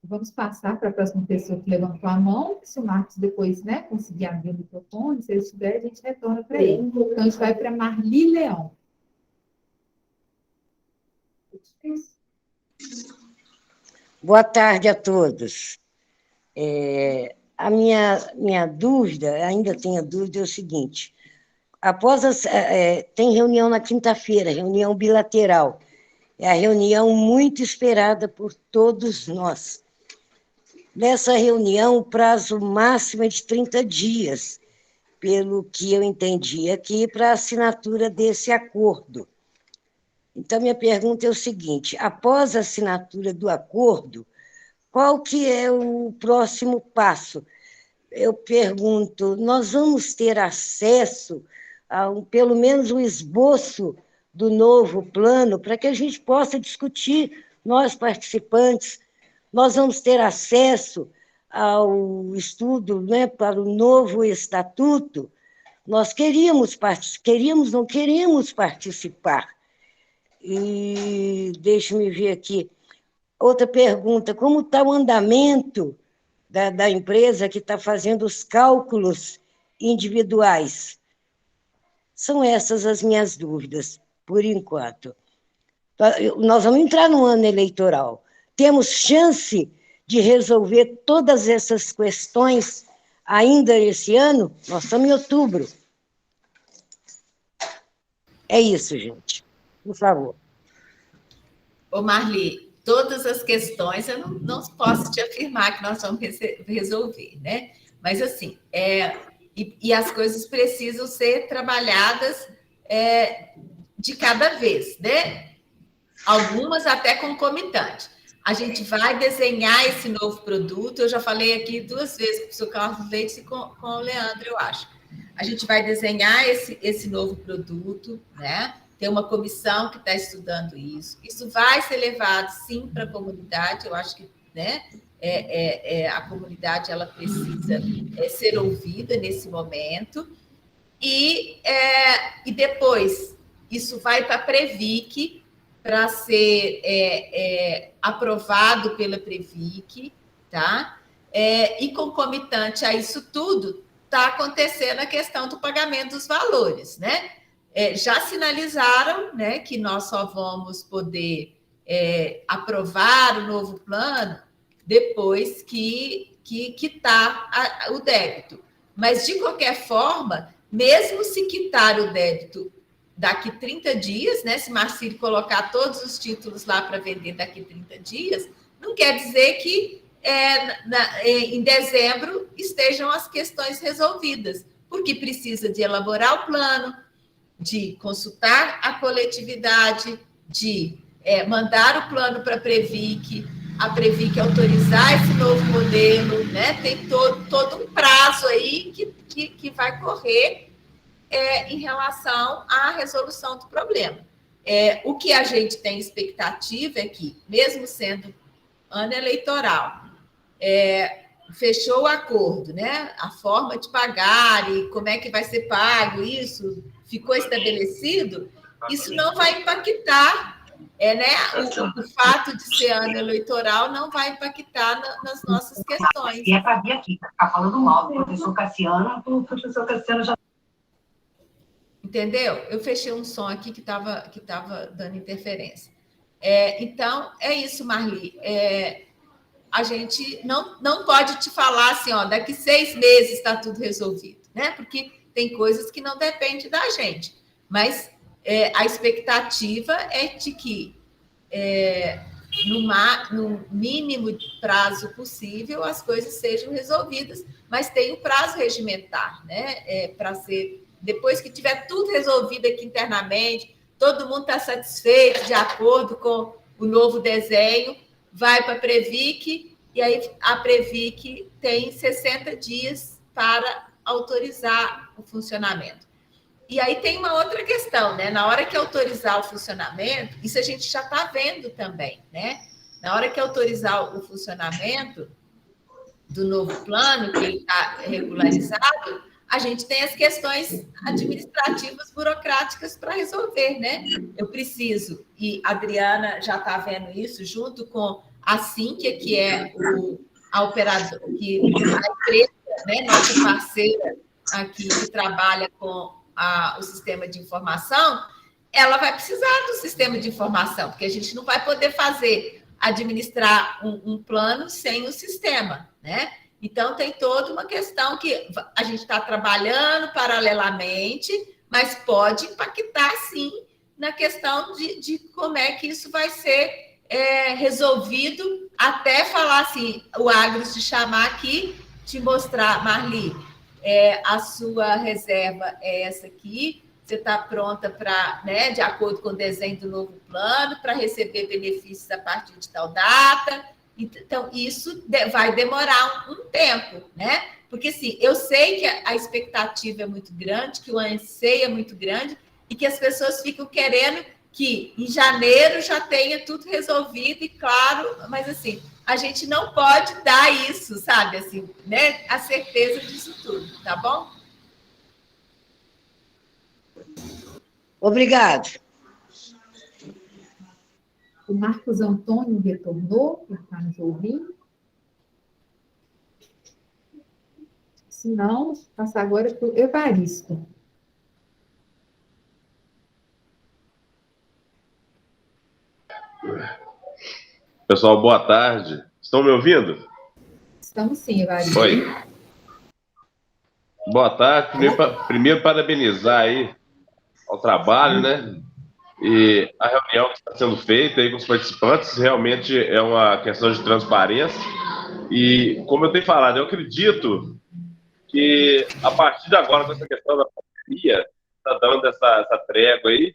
Vamos passar para a próxima pessoa que levantou a mão. Se o Marcos depois, né, conseguir abrir o microfone, se ele estiver, a gente retorna para ele. Então, a gente vai para Marli Leão. Boa tarde a todos. A minha dúvida, ainda tenho a dúvida, é o seguinte: tem reunião na quinta-feira, reunião bilateral. É a reunião muito esperada por todos nós. Nessa reunião, o prazo máximo é de 30 dias, pelo que eu entendi aqui, para a assinatura desse acordo. Então, minha pergunta é o seguinte: após a assinatura do acordo, qual que é o próximo passo? Eu pergunto, nós vamos ter acesso a pelo menos um esboço do novo plano, para que a gente possa discutir, nós participantes, nós vamos ter acesso ao estudo, né, para o novo estatuto? Nós não queremos participar. E deixe-me ver aqui. Outra pergunta: como está o andamento da empresa que está fazendo os cálculos individuais? São essas as minhas dúvidas, por enquanto. Nós vamos entrar no ano eleitoral. Temos chance de resolver todas essas questões ainda esse ano? Nós estamos em outubro. É isso, gente. Por favor. Ô, Marli, todas as questões eu não posso te afirmar que nós vamos resolver, né? Mas, assim, e as coisas precisam ser trabalhadas de cada vez, né? Algumas até concomitantes. A gente vai desenhar esse novo produto, eu já falei aqui 2 vezes com o professor Carlos Leite e com o Leandro, eu acho. A gente vai desenhar esse novo produto, né? Tem uma comissão que está estudando isso. Isso vai ser levado, sim, para a comunidade, eu acho que, né, a comunidade ela precisa ser ouvida nesse momento, e depois isso vai para a Previc, para ser aprovado pela Previc, tá? E concomitante a isso tudo, está acontecendo a questão do pagamento dos valores, né? Já sinalizaram, né, que nós só vamos poder aprovar o novo plano depois que quitar o débito. Mas, de qualquer forma, mesmo se quitar o débito daqui 30 dias, né, se Marcílio colocar todos os títulos lá para vender daqui 30 dias, não quer dizer que em dezembro estejam as questões resolvidas, porque precisa de elaborar o plano, de consultar a coletividade, de mandar o plano para a Previc autorizar esse novo modelo, né? Tem todo um prazo aí que vai correr em relação à resolução do problema. O que a gente tem expectativa é que, mesmo sendo ano eleitoral, fechou o acordo, né? A forma de pagar e como é que vai ser pago, isso ficou estabelecido, isso não vai impactar, o fato de ser ano eleitoral não vai impactar nas nossas questões. E a Bia aqui, tá falando mal do professor Cassiano, o professor Cassiano já... Entendeu? Eu fechei um som aqui que estava dando interferência. Então, é isso, Marli. A gente não pode te falar assim, ó, daqui 6 meses está tudo resolvido, né? Porque tem coisas que não dependem da gente. Mas a expectativa é de que, no mínimo prazo possível, as coisas sejam resolvidas, mas tem o prazo regimentar, né? Para ser, depois que tiver tudo resolvido aqui internamente, todo mundo está satisfeito, de acordo com o novo desenho, vai para a Previc, e aí a Previc tem 60 dias para autorizar o funcionamento. E aí tem uma outra questão, né? Na hora que autorizar o funcionamento, isso a gente já está vendo também, né? Na hora que autorizar o funcionamento do novo plano, que ele está regularizado, a gente tem as questões administrativas, burocráticas para resolver, né? Eu preciso, e a Adriana já está vendo isso, junto com a Cíntia, que é a operadora, a empresa, né, nossa parceira aqui, que trabalha com o sistema de informação, ela vai precisar do sistema de informação, porque a gente não vai poder administrar um plano sem o sistema, né? Então, tem toda uma questão que a gente está trabalhando paralelamente, mas pode impactar, sim, na questão de como é que isso vai ser resolvido, até falar assim, o Agros te chamar aqui, te mostrar, Marli, a sua reserva é essa aqui, você está pronta para, né, de acordo com o desenho do novo plano, para receber benefícios a partir de tal data. Então, isso vai demorar um tempo, né? Porque, assim, eu sei que a expectativa é muito grande, que o anseio é muito grande, e que as pessoas ficam querendo que em janeiro já tenha tudo resolvido, e claro, mas, assim, a gente não pode dar isso, sabe? Assim, né? A certeza disso tudo, tá bom? Obrigado. O Marcos Antônio retornou para estar nos ouvindo. Se não, passar agora para o Evaristo. Pessoal, boa tarde. Estão me ouvindo? Estamos sim, Evaristo. Oi. Boa tarde. Primeiro parabenizar aí ao trabalho, né? E a reunião que está sendo feita aí com os participantes realmente é uma questão de transparência. E, como eu tenho falado, eu acredito que a partir de agora, com essa questão da pandemia, está dando essa trégua aí,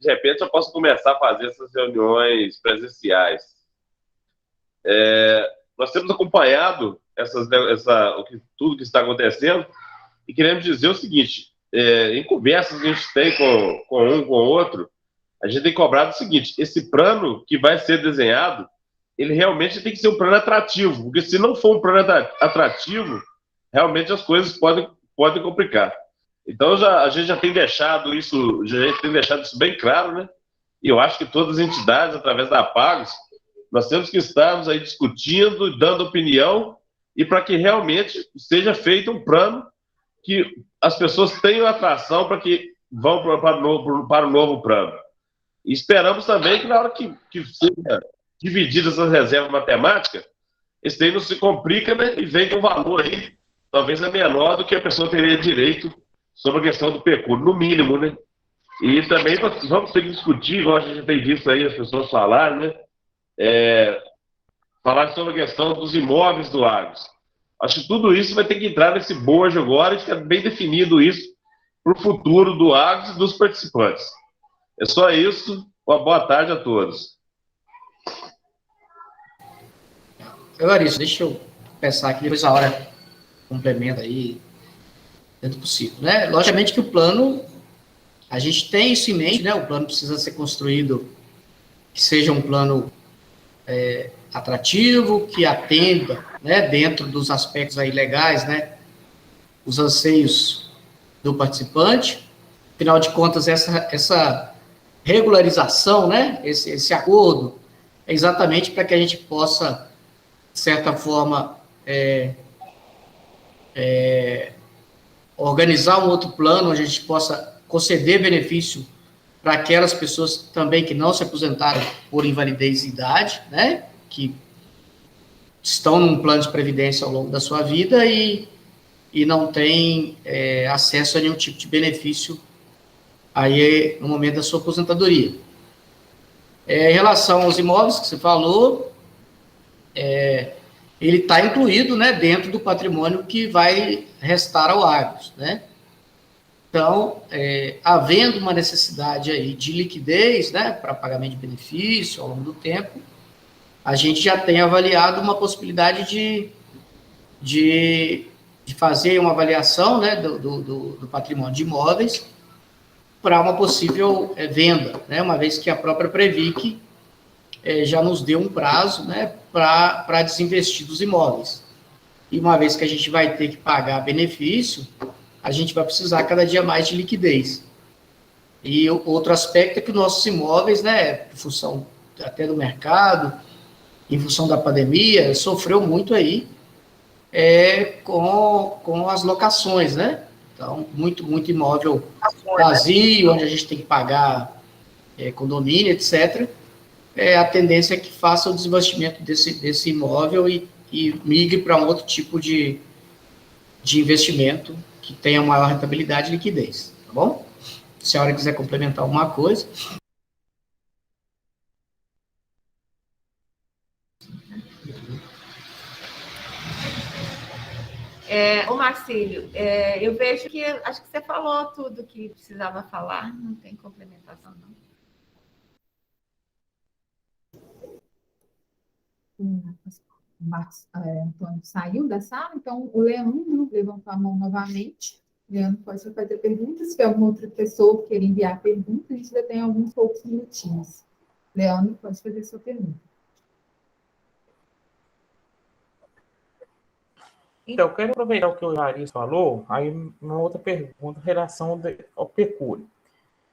de repente eu posso começar a fazer essas reuniões presenciais. Nós temos acompanhado tudo que está acontecendo e queremos dizer o seguinte, em conversas que a gente tem com um, com o outro, a gente tem cobrado o seguinte, esse plano que vai ser desenhado, ele realmente tem que ser um plano atrativo, porque se não for um plano atrativo, realmente as coisas podem complicar. Então, a gente já tem deixado isso bem claro, né? E eu acho que todas as entidades, através da Apagos, nós temos que estarmos aí discutindo, dando opinião, e para que realmente seja feito um plano que as pessoas tenham atração para que vão para o novo plano. E esperamos também que na hora que seja divididas as reservas matemáticas, esse daí não se complica, né? E vem com um valor aí, talvez é menor do que a pessoa teria direito sobre a questão do pecúlio, no mínimo, né? E também nós vamos ter que discutir, igual a gente tem visto aí as pessoas falarem, né? Falar sobre a questão dos imóveis do Agros. Acho que tudo isso vai ter que entrar nesse bojo agora e ficar bem definido isso para o futuro do Agros e dos participantes. É só isso. Uma boa tarde a todos. Evaristo, deixa eu pensar aqui, depois a hora complementa aí, dentro do possível, né? Logicamente que o plano, a gente tem isso em mente, né? O plano precisa ser construído, que seja um plano atrativo, que atenda, né, dentro dos aspectos aí legais, né, os anseios do participante. Afinal de contas, essa regularização, né, esse acordo, é exatamente para que a gente possa, de certa forma, organizar um outro plano, onde a gente possa conceder benefício para aquelas pessoas também que não se aposentaram por invalidez e idade, né, que estão num plano de previdência ao longo da sua vida e não têm acesso a nenhum tipo de benefício aí no momento da sua aposentadoria. Em relação aos imóveis que você falou, ele está incluído, né, dentro do patrimônio que vai restar ao Agros, né? Então, havendo uma necessidade aí de liquidez, né, para pagamento de benefício ao longo do tempo, a gente já tem avaliado uma possibilidade de fazer uma avaliação, né, do patrimônio de imóveis para uma possível venda, né, uma vez que a própria Previc já nos deu um prazo, né, para desinvestir dos imóveis. E uma vez que a gente vai ter que pagar benefício, a gente vai precisar cada dia mais de liquidez. E outro aspecto é que nossos imóveis, né, em função até do mercado, em função da pandemia, sofreu muito aí com as locações, né? Então, muito imóvel vazio, onde a gente tem que pagar condomínio, etc. A tendência é que faça o desinvestimento desse imóvel e migre para um outro tipo de investimento que tenha maior rentabilidade e liquidez, tá bom? Se a hora quiser complementar alguma coisa. Ô Marcílio, eu vejo que, acho que você falou tudo que precisava falar, não tem complementação, não. Antônio saiu da sala, então o Leandro levantou a mão novamente. Leandro pode fazer perguntas. Se tem alguma outra pessoa que queira enviar perguntas, a gente ainda tem alguns poucos minutinhos. Leandro, pode fazer sua pergunta. Então, eu quero aproveitar o que o Evaristo falou, aí uma outra pergunta em relação ao pecúlio.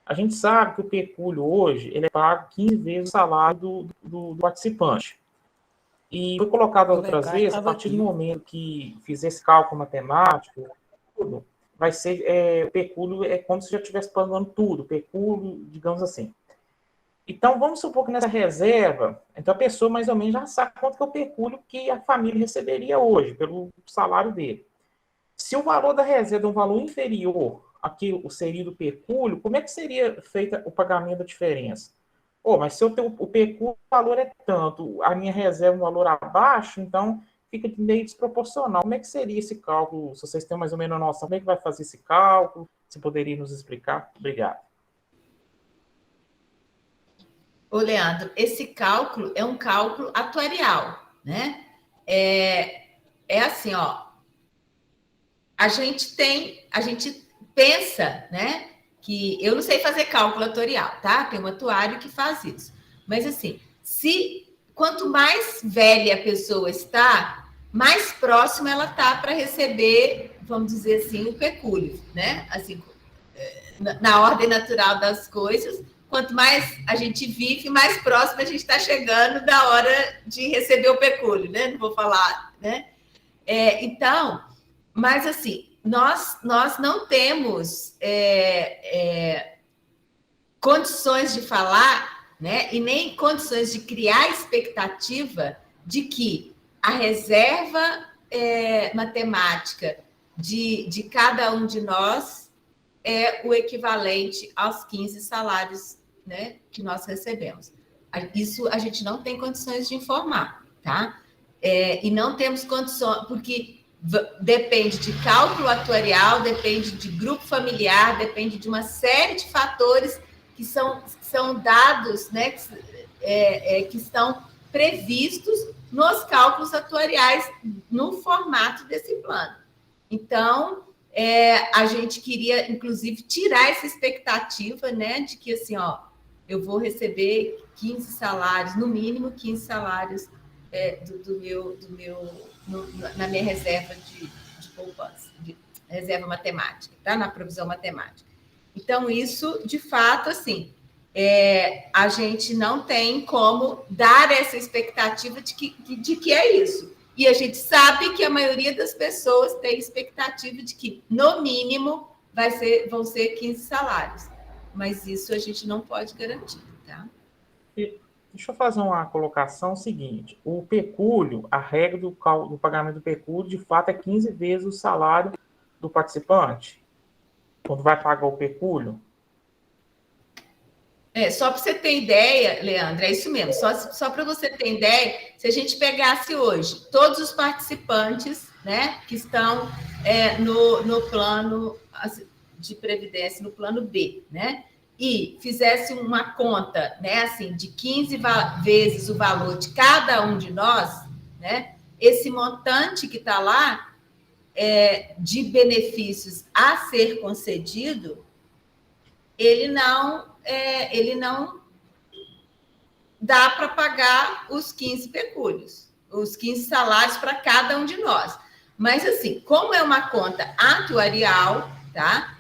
A gente sabe que o pecúlio hoje ele é pago 15 vezes o salário do participante. E foi colocado outras vezes, a partir do momento que fizer esse cálculo matemático, tudo, vai ser, o pecúlio é como se já estivesse pagando tudo, o pecúlio, digamos assim. Então, vamos supor que nessa reserva, então a pessoa mais ou menos já sabe quanto que é o pecúlio que a família receberia hoje, pelo salário dele. Se o valor da reserva é um valor inferior aqui seria do pecúlio, como é que seria feito o pagamento da diferença? Mas se eu tenho o pecúlio, o valor é tanto, a minha reserva é um valor abaixo, então fica meio desproporcional. Como é que seria esse cálculo? Se vocês têm mais ou menos a noção, como é que vai fazer esse cálculo? Você poderia nos explicar? Obrigado. Ô, Leandro, esse cálculo é um cálculo atuarial, né? É assim, ó, a gente pensa, né, que eu não sei fazer cálculo atuarial, tá? Tem um atuário que faz isso. Mas, assim, quanto mais velha a pessoa está, mais próxima ela está para receber, vamos dizer assim, o pecúlio, né? Assim, na ordem natural das coisas, quanto mais a gente vive, mais próximo a gente está chegando da hora de receber o pecúlio, né? Não vou falar, né? Então, mas assim, nós não temos condições de falar, né? E nem condições de criar expectativa de que a reserva matemática de cada um de nós é o equivalente aos 15 salários, né, que nós recebemos. Isso a gente não tem condições de informar, tá? E não temos condições, porque depende de cálculo atuarial, depende de grupo familiar, depende de uma série de fatores que são dados, né, que estão previstos nos cálculos atuariais no formato desse plano. Então, a gente queria, inclusive, tirar essa expectativa, né, de que, assim, ó, eu vou receber 15 salários, no mínimo 15 salários na minha reserva de poupança, de reserva matemática, tá? Na provisão matemática. Então, isso, de fato, assim, a gente não tem como dar essa expectativa de que é isso. E a gente sabe que a maioria das pessoas tem expectativa de que, no mínimo, vão ser 15 salários. Mas isso a gente não pode garantir, tá? Deixa eu fazer uma colocação seguinte. O pecúlio, a regra do pagamento do pecúlio, de fato, é 15 vezes o salário do participante? Quando vai pagar o pecúlio? Só para você ter ideia, Leandro, é isso mesmo. Só para você ter ideia, se a gente pegasse hoje todos os participantes, né, que estão no plano de previdência, no plano B, né, e fizesse uma conta, né, assim, de 15 vezes o valor de cada um de nós, né, esse montante que está lá de benefícios a ser concedido, ele não dá para pagar os 15 pecúlios, os 15 salários para cada um de nós. Mas, assim, como é uma conta atuarial, tá?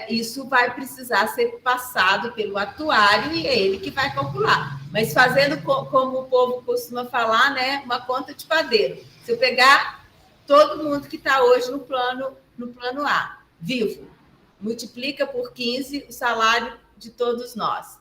Isso vai precisar ser passado pelo atuário e é ele que vai calcular. Mas fazendo como o povo costuma falar, né? Uma conta de padeiro. Se eu pegar todo mundo que está hoje no plano A, vivo, multiplica por 15 o salário de todos nós.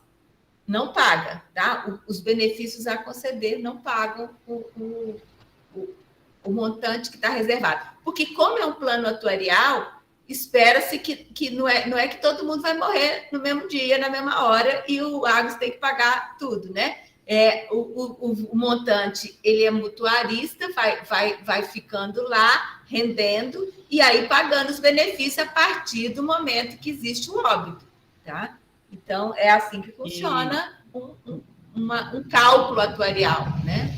Não paga, tá? Os benefícios a conceder não pagam o montante que está reservado. Porque, como é um plano atuarial, espera-se que não é que todo mundo vai morrer no mesmo dia, na mesma hora, e o Agros tem que pagar tudo, né? O montante, ele é mutuarista, vai ficando lá, rendendo, e aí pagando os benefícios a partir do momento que existe o óbito, tá? Então, é assim que funciona um cálculo atuarial, né?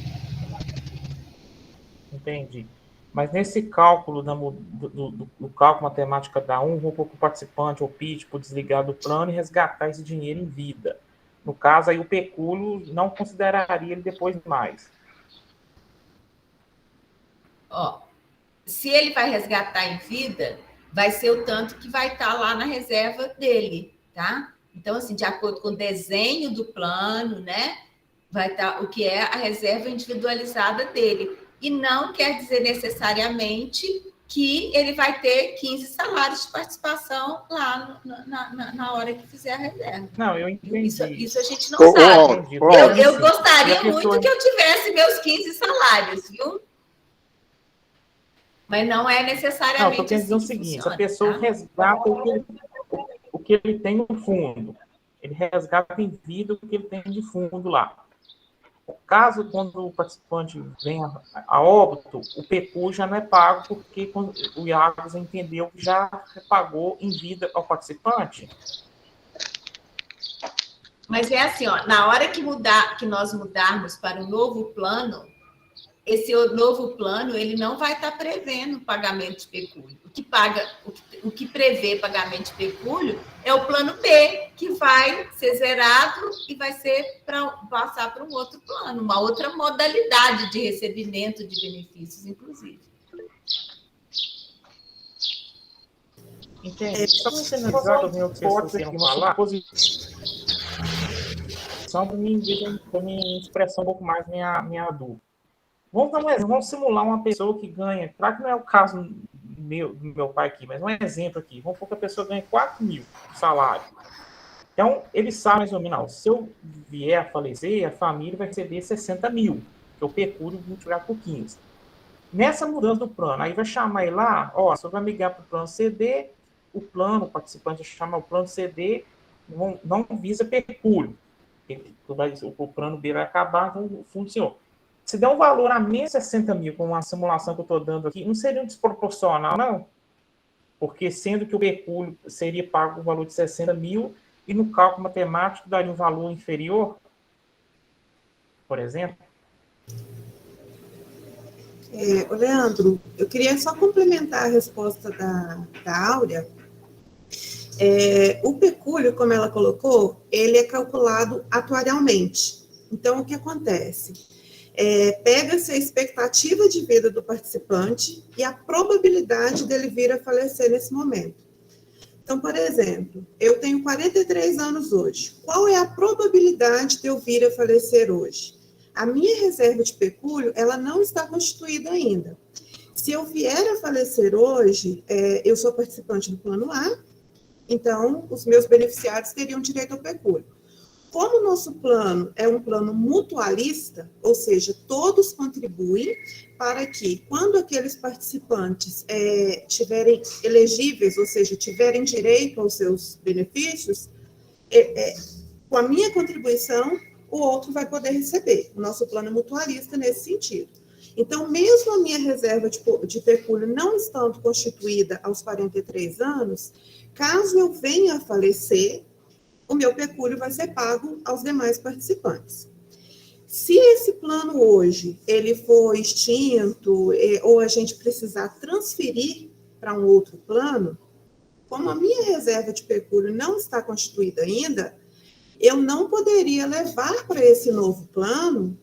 Entendi. Mas nesse cálculo do cálculo matemático da vou pôr para o participante ou PIT, por desligar do plano e resgatar esse dinheiro em vida. No caso, aí o pecúlio não consideraria ele depois mais. Se ele vai resgatar em vida, vai ser o tanto que vai estar lá na reserva dele, tá? Então, assim, de acordo com o desenho do plano, né, vai estar o que é a reserva individualizada dele. E não quer dizer necessariamente que ele vai ter 15 salários de participação lá na hora que fizer a reserva. Não, eu entendi. Isso a gente não sabe. Eu gostaria muito que eu tivesse meus 15 salários, viu? Mas não é necessariamente. Não, estou querendo dizer o seguinte: a pessoa resgata o que ele tem no fundo. Ele resgata em vida o que ele tem de fundo lá. O caso, quando o participante vem a óbito, o pecúlio já não é pago, porque o IAGROS entendeu que já pagou em vida ao participante. Mas é assim, na hora que nós mudarmos para um novo plano, esse novo plano ele não vai estar prevendo pagamento de pecúlio. O que prevê pagamento de pecúlio é o plano B, que vai ser zerado e vai ser para passar para um outro plano, uma outra modalidade de recebimento de benefícios, inclusive. Entendi. Só para finalizar, que vocês queriam falar, só para mim expressar um pouco mais minha dúvida. Vamos dar um exemplo, vamos simular uma pessoa que ganha, claro que não é o caso do meu pai aqui, mas um exemplo aqui, vamos supor que a pessoa ganha 4 mil de salário. Então, ele sabe mais ou menos, se eu vier a falecer, a família vai receber 60 mil, que é o pecúlio multiplicado por 15. Nessa mudança do plano, aí vai chamar ele lá, ó, você vai migrar para o plano CD, o participante chama o plano CD, não visa pecúlio. O plano B vai acabar, então o fundo senhor. Se der um valor a menos 60 mil, com uma simulação que eu estou dando aqui, não seria um desproporcional, não? Porque sendo que o pecúlio seria pago o valor de 60 mil, e no cálculo matemático daria um valor inferior, por exemplo? Leandro, eu queria só complementar a resposta da Áurea. O pecúlio, como ela colocou, ele é calculado atuarialmente. Então, o que acontece? Pega-se a expectativa de vida do participante e a probabilidade dele vir a falecer nesse momento. Então, por exemplo, eu tenho 43 anos hoje. Qual é a probabilidade de eu vir a falecer hoje? A minha reserva de pecúlio, ela não está constituída ainda. Se eu vier a falecer hoje, eu sou participante do plano A, então os meus beneficiários teriam direito ao pecúlio. Como o nosso plano é um plano mutualista, ou seja, todos contribuem para que, quando aqueles participantes tiverem elegíveis, ou seja, tiverem direito aos seus benefícios, com a minha contribuição, o outro vai poder receber. O nosso plano é mutualista nesse sentido. Então, mesmo a minha reserva de pecúlio não estando constituída aos 43 anos, caso eu venha a falecer, o meu pecúlio vai ser pago aos demais participantes. Se esse plano hoje ele for extinto ou a gente precisar transferir para um outro plano, como a minha reserva de pecúlio não está constituída ainda, eu não poderia levar para esse novo plano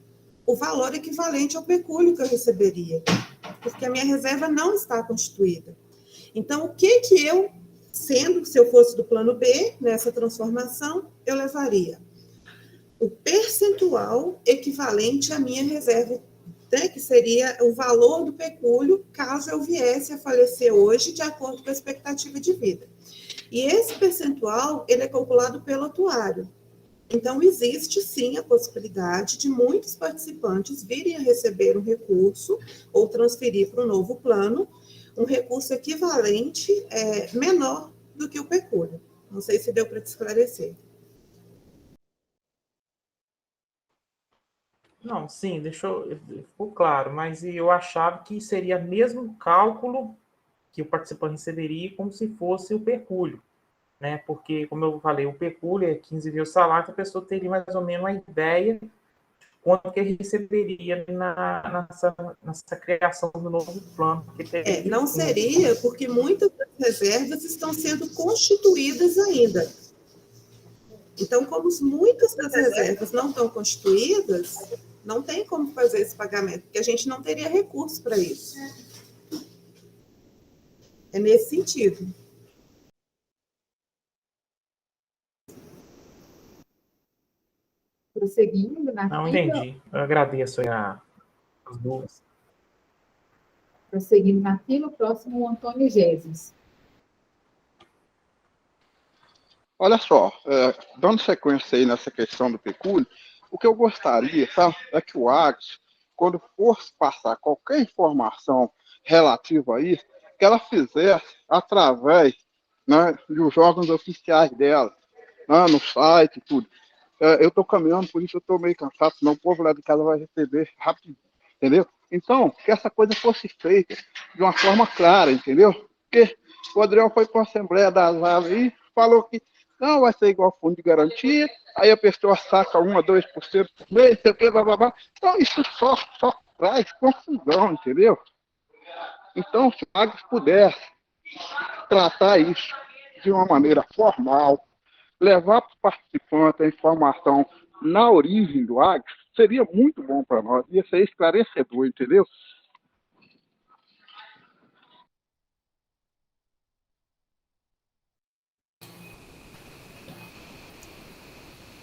o valor equivalente ao pecúlio que eu receberia, porque a minha reserva não está constituída. Então, o que eu, se eu fosse do plano B, nessa transformação, eu levaria o percentual equivalente à minha reserva, né, que seria o valor do pecúlio, caso eu viesse a falecer hoje, de acordo com a expectativa de vida. E esse percentual, ele é calculado pelo atuário. Então, existe, sim, a possibilidade de muitos participantes virem a receber um recurso ou transferir para um novo plano, um recurso equivalente menor do que o pecúlio. Não sei se deu para te esclarecer. Não, sim, ficou claro, mas eu achava que seria o mesmo cálculo que o participante receberia como se fosse o pecúlio, né? Porque, como eu falei, o pecúlio é 15 mil salários, a pessoa teria mais ou menos uma ideia de quanto que ele receberia nessa criação do novo plano. Não seria, porque muitas das reservas estão sendo constituídas ainda. Então, como muitas das reservas não estão constituídas, não tem como fazer esse pagamento, porque a gente não teria recurso para isso. É nesse sentido. Prosseguindo na Não, fila. entendi. Eu agradeço as duas. Prosseguindo na fila, o próximo, o Antônio Jesus. Olha só, dando sequência aí nessa questão do pecúlio, o que eu gostaria, tá, é que o Agnes, quando fosse passar qualquer informação relativa a isso, que ela fizesse através, né, dos órgãos oficiais dela, né, no site e tudo. Eu estou caminhando, por isso eu estou meio cansado, senão o povo lá de casa vai receber rápido, entendeu? Então, que essa coisa fosse feita de uma forma clara, entendeu? Porque o Adriel foi para a Assembleia das Aves e falou que não vai ser igual ao fundo de garantia, aí a pessoa saca 1 a 2% por mês, sei o que, blá, blá, blá. Então, isso só traz confusão, entendeu? Então, se o Agnes pudesse tratar isso de uma maneira formal, levar para o participante a informação na origem do agro seria muito bom para nós, ia ser esclarecedor, entendeu?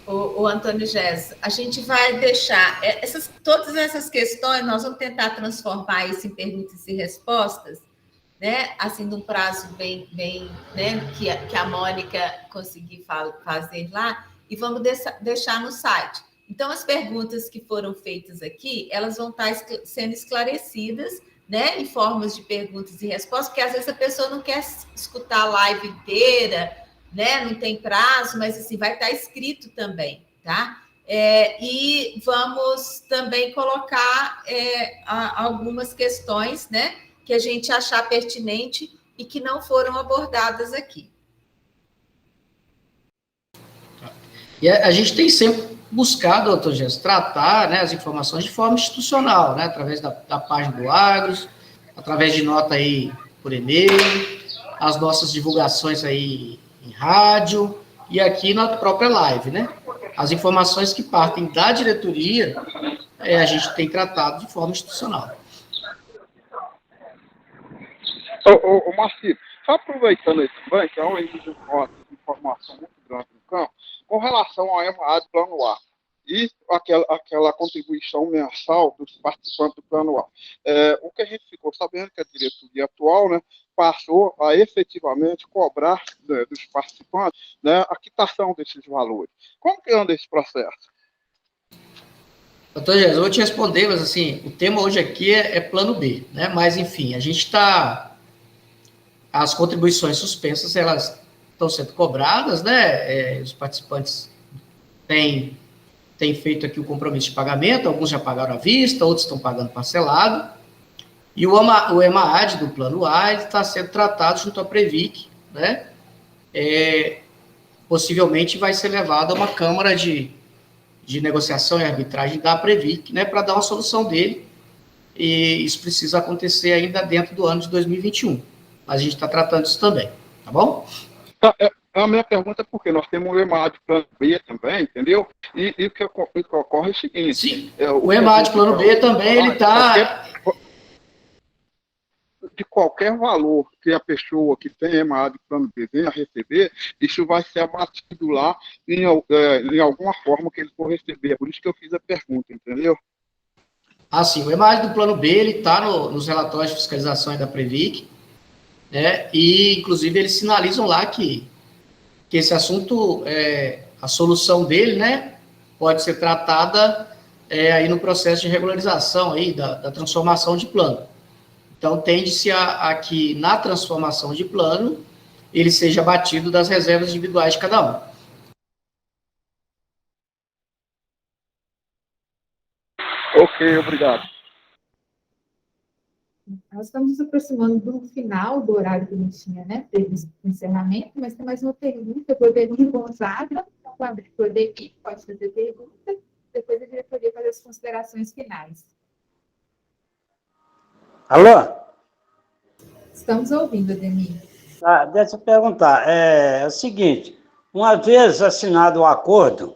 O Antônio Gés, a gente vai deixar todas essas questões, nós vamos tentar transformar isso em perguntas e respostas, né? Assim, num prazo bem né? que a Mônica conseguir fazer lá, e vamos deixar no site. Então, as perguntas que foram feitas aqui, elas vão estar sendo esclarecidas, né? Em formas de perguntas e respostas, porque às vezes a pessoa não quer escutar a live inteira, né? Não tem prazo, mas assim, vai estar escrito também, tá? E vamos também colocar algumas questões, né? Que a gente achar pertinente e que não foram abordadas aqui. E a gente tem sempre buscado, doutor Gés, tratar, né, as informações de forma institucional, né? Através da página do Agros, através de nota aí por e-mail, as nossas divulgações aí em rádio e aqui na própria live, né? As informações que partem da diretoria, a gente tem tratado de forma institucional. Ô Marcelo, só aproveitando esse banco, que é uma informação muito grande no campo, com relação ao EMA do Plano A e aquela contribuição mensal dos participantes do Plano A. O que a gente ficou sabendo que a diretoria atual, né, passou a efetivamente cobrar, né, dos participantes, né, a quitação desses valores. Como que anda esse processo? Doutor Jesus, eu vou te responder, mas assim, o tema hoje aqui é plano B, né? Mas, enfim, a gente as contribuições suspensas, elas estão sendo cobradas, né? Os participantes têm feito aqui o compromisso de pagamento, alguns já pagaram à vista, outros estão pagando parcelado. E o EMAAD do Plano A está sendo tratado junto à Previc, né? Possivelmente vai ser levado a uma Câmara de Negociação e Arbitragem da Previc, né? Para dar uma solução dele. E isso precisa acontecer ainda dentro do ano de 2021. Mas a gente está tratando isso também, tá bom? A minha pergunta é porque nós temos o EMAAD Plano B também, entendeu? E o que ocorre é o seguinte... Sim, o EMAAD Plano B também, ele está... De qualquer valor que a pessoa que tem EMAAD Plano B venha a receber, isso vai ser abatido lá em alguma forma que ele for receber. É por isso que eu fiz a pergunta, entendeu? Sim, o EMAAD do Plano B, ele está nos relatórios de fiscalização da Previc, né? E, inclusive, eles sinalizam lá que esse assunto, a solução dele, né, pode ser tratada aí no processo de regularização aí da transformação de plano. Então, tende-se a que, na transformação de plano, ele seja abatido das reservas individuais de cada um. Ok, obrigado. Nós estamos nos aproximando do final do horário que a gente tinha, né, previsto para o encerramento, mas tem mais uma pergunta, por Benito Gonzaga, com a diretora da equipe, pode fazer pergunta, depois a diretoria fazer as considerações finais. Alô? Estamos ouvindo, Ademir. Deixa eu perguntar. É o seguinte, uma vez assinado o acordo,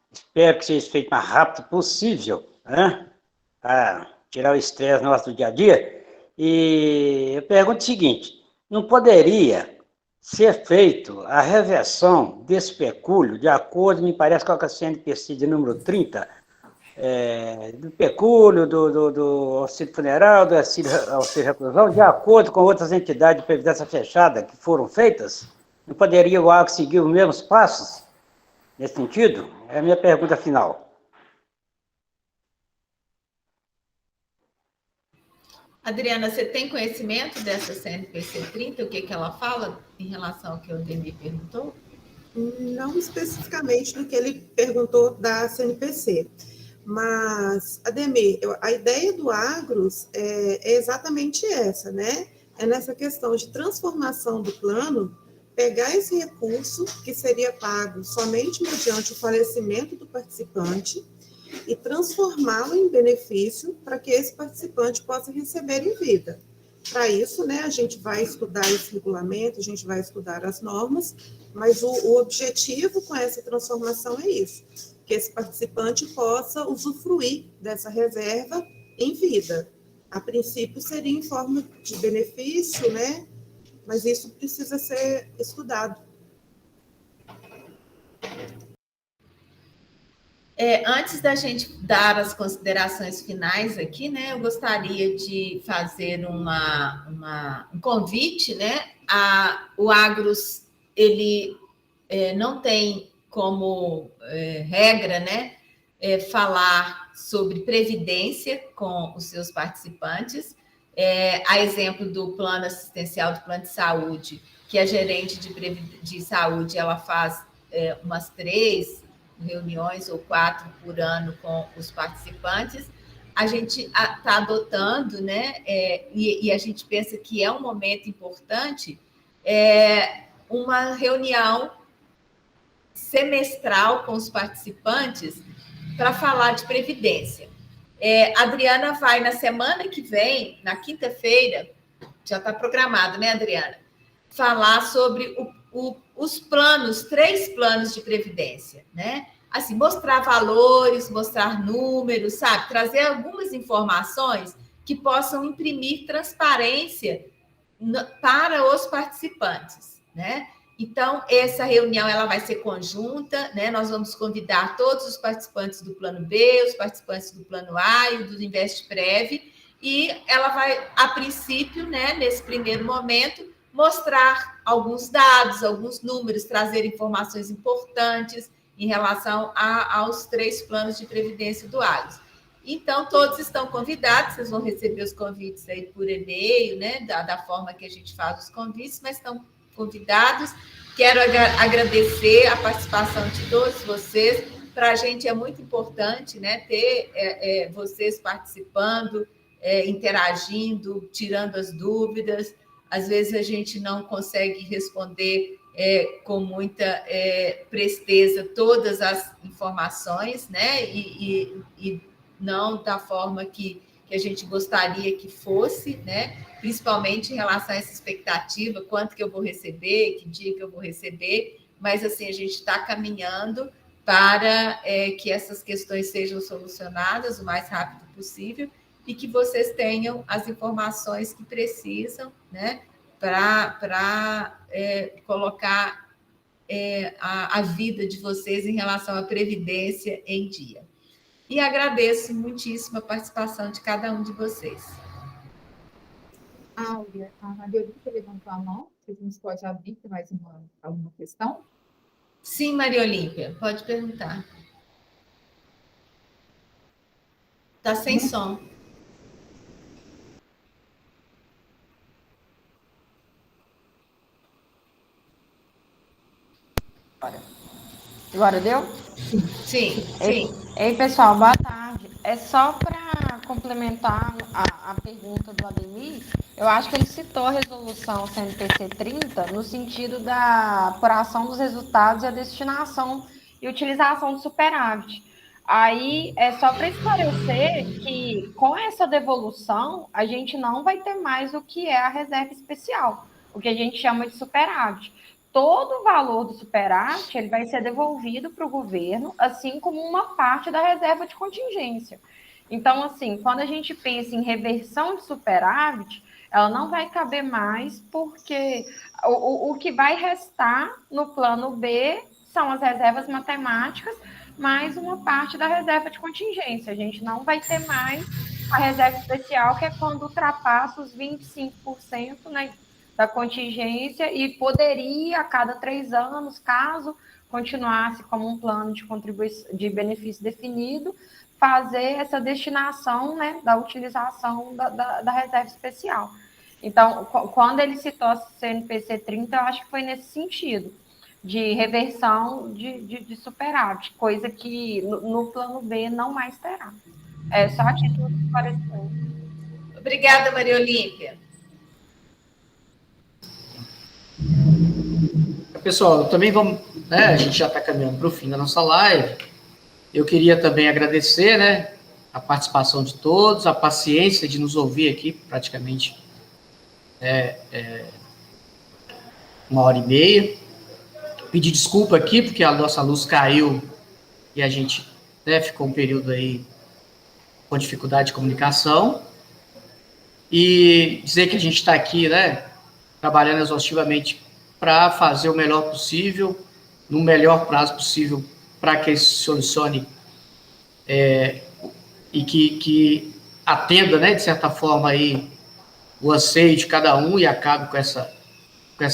espero que seja feito o mais rápido possível, né? Para tirar o estresse nosso do dia a dia. E eu pergunto o seguinte, não poderia ser feito a reversão desse pecúlio, de acordo, me parece, com a CNPC de número 30, do pecúlio, do auxílio funeral, do auxílio reclusão, de acordo com outras entidades de previdência fechada que foram feitas? Não poderia o Agro seguir os mesmos passos nesse sentido? É a minha pergunta final. Adriana, você tem conhecimento dessa CNPC 30? O que ela fala em relação ao que o Ademir perguntou? Não especificamente do que ele perguntou da CNPC. Mas, Ademir, a ideia do Agros é exatamente essa, né? É nessa questão de transformação do plano, pegar esse recurso que seria pago somente mediante o falecimento do participante e transformá-lo em benefício para que esse participante possa receber em vida. Para isso, né, a gente vai estudar esse regulamento, a gente vai estudar as normas, mas o objetivo com essa transformação é isso, que esse participante possa usufruir dessa reserva em vida. A princípio seria em forma de benefício, né, mas isso precisa ser estudado. Antes da gente dar as considerações finais aqui, né, eu gostaria de fazer um convite, né? O Agrus, ele não tem como regra, né, falar sobre previdência com os seus participantes. A exemplo do plano assistencial, do plano de saúde, que a gerente de saúde ela faz umas 3 reuniões ou 4 por ano com os participantes, a gente está adotando, né? E a gente pensa que é um momento importante, uma reunião semestral com os participantes para falar de previdência. A Adriana vai na semana que vem, na quinta-feira, já está programado, né, Adriana? Falar sobre os planos, 3 planos de previdência, né? Assim, mostrar valores, mostrar números, sabe? Trazer algumas informações que possam imprimir transparência para os participantes, né? Então, essa reunião ela vai ser conjunta, né? Nós vamos convidar todos os participantes do Plano B, os participantes do Plano A e do InvestPrev, e ela vai, a princípio, né, nesse primeiro momento, mostrar alguns dados, alguns números, trazer informações importantes em relação aos 3 planos de previdência do Agrus. Então, todos estão convidados, vocês vão receber os convites aí por e-mail, né, da forma que a gente faz os convites, mas estão convidados. Quero agradecer a participação de todos vocês. Para a gente é muito importante, né, ter vocês participando, interagindo, tirando as dúvidas. Às vezes a gente não consegue responder com muita presteza todas as informações, né? E não da forma que a gente gostaria que fosse, né? Principalmente em relação a essa expectativa, quanto que eu vou receber, que dia que eu vou receber, mas assim, a gente está caminhando para que essas questões sejam solucionadas o mais rápido possível e que vocês tenham as informações que precisam, né, para colocar a vida de vocês em relação à previdência em dia. E agradeço muitíssimo a participação de cada um de vocês. Áurea, a Maria levantou a mão, vocês nos podem abrir para mais alguma questão? Sim, Maria Olímpia, pode perguntar. Está sem som. Agora deu? Sim. Ei, pessoal, boa tarde. É só para complementar a pergunta do Ademir, eu acho que ele citou a resolução CNPC 30 no sentido da apuração dos resultados e a destinação e utilização do superávit. Aí, é só para esclarecer que, com essa devolução, a gente não vai ter mais o que é a reserva especial, o que a gente chama de superávit. Todo o valor do superávit ele vai ser devolvido para o governo, assim como uma parte da reserva de contingência. Então, assim, quando a gente pensa em reversão de superávit, ela não vai caber mais, porque o que vai restar no plano B são as reservas matemáticas, mais uma parte da reserva de contingência. A gente não vai ter mais a reserva especial, que é quando ultrapassa os 25%, né, da contingência, e poderia, a cada 3 anos, caso continuasse como um plano de benefício definido, fazer essa destinação, né, da utilização da reserva especial. Então, quando ele citou a CNPC 30, eu acho que foi nesse sentido, de reversão de superávit, coisa que no plano B não mais terá. É só a título de esclarecimento. Obrigada, Maria Olímpia. Pessoal, também vamos, né, a gente já está caminhando para o fim da nossa live. Eu queria também agradecer, né, a participação de todos, a paciência de nos ouvir aqui praticamente 1h30. Pedir desculpa aqui, porque a nossa luz caiu e a gente, né, ficou um período aí com dificuldade de comunicação. E dizer que a gente está aqui, né, trabalhando exaustivamente para fazer o melhor possível, no melhor prazo possível, para que isso se solucione e que atenda, né, de certa forma, aí, o anseio de cada um e acabe com essa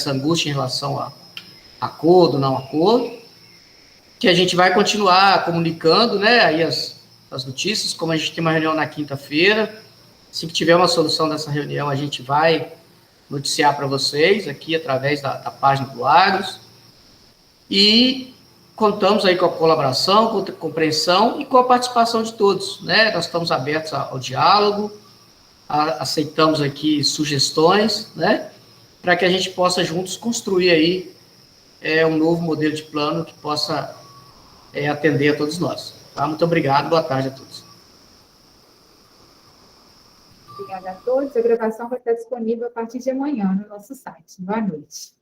angústia em relação a acordo, não acordo, que a gente vai continuar comunicando, né, aí as notícias, como a gente tem uma reunião na quinta-feira. Assim que tiver uma solução dessa reunião, a gente vai noticiar para vocês aqui através da página do Agros. E contamos aí com a colaboração, com a compreensão e com a participação de todos, né? Nós estamos abertos ao diálogo, aceitamos aqui sugestões, né? Para que a gente possa juntos construir aí um novo modelo de plano que possa atender a todos nós. Tá? Muito obrigado, boa tarde a todos. Obrigada a todos. A gravação vai estar disponível a partir de amanhã no nosso site. Boa noite.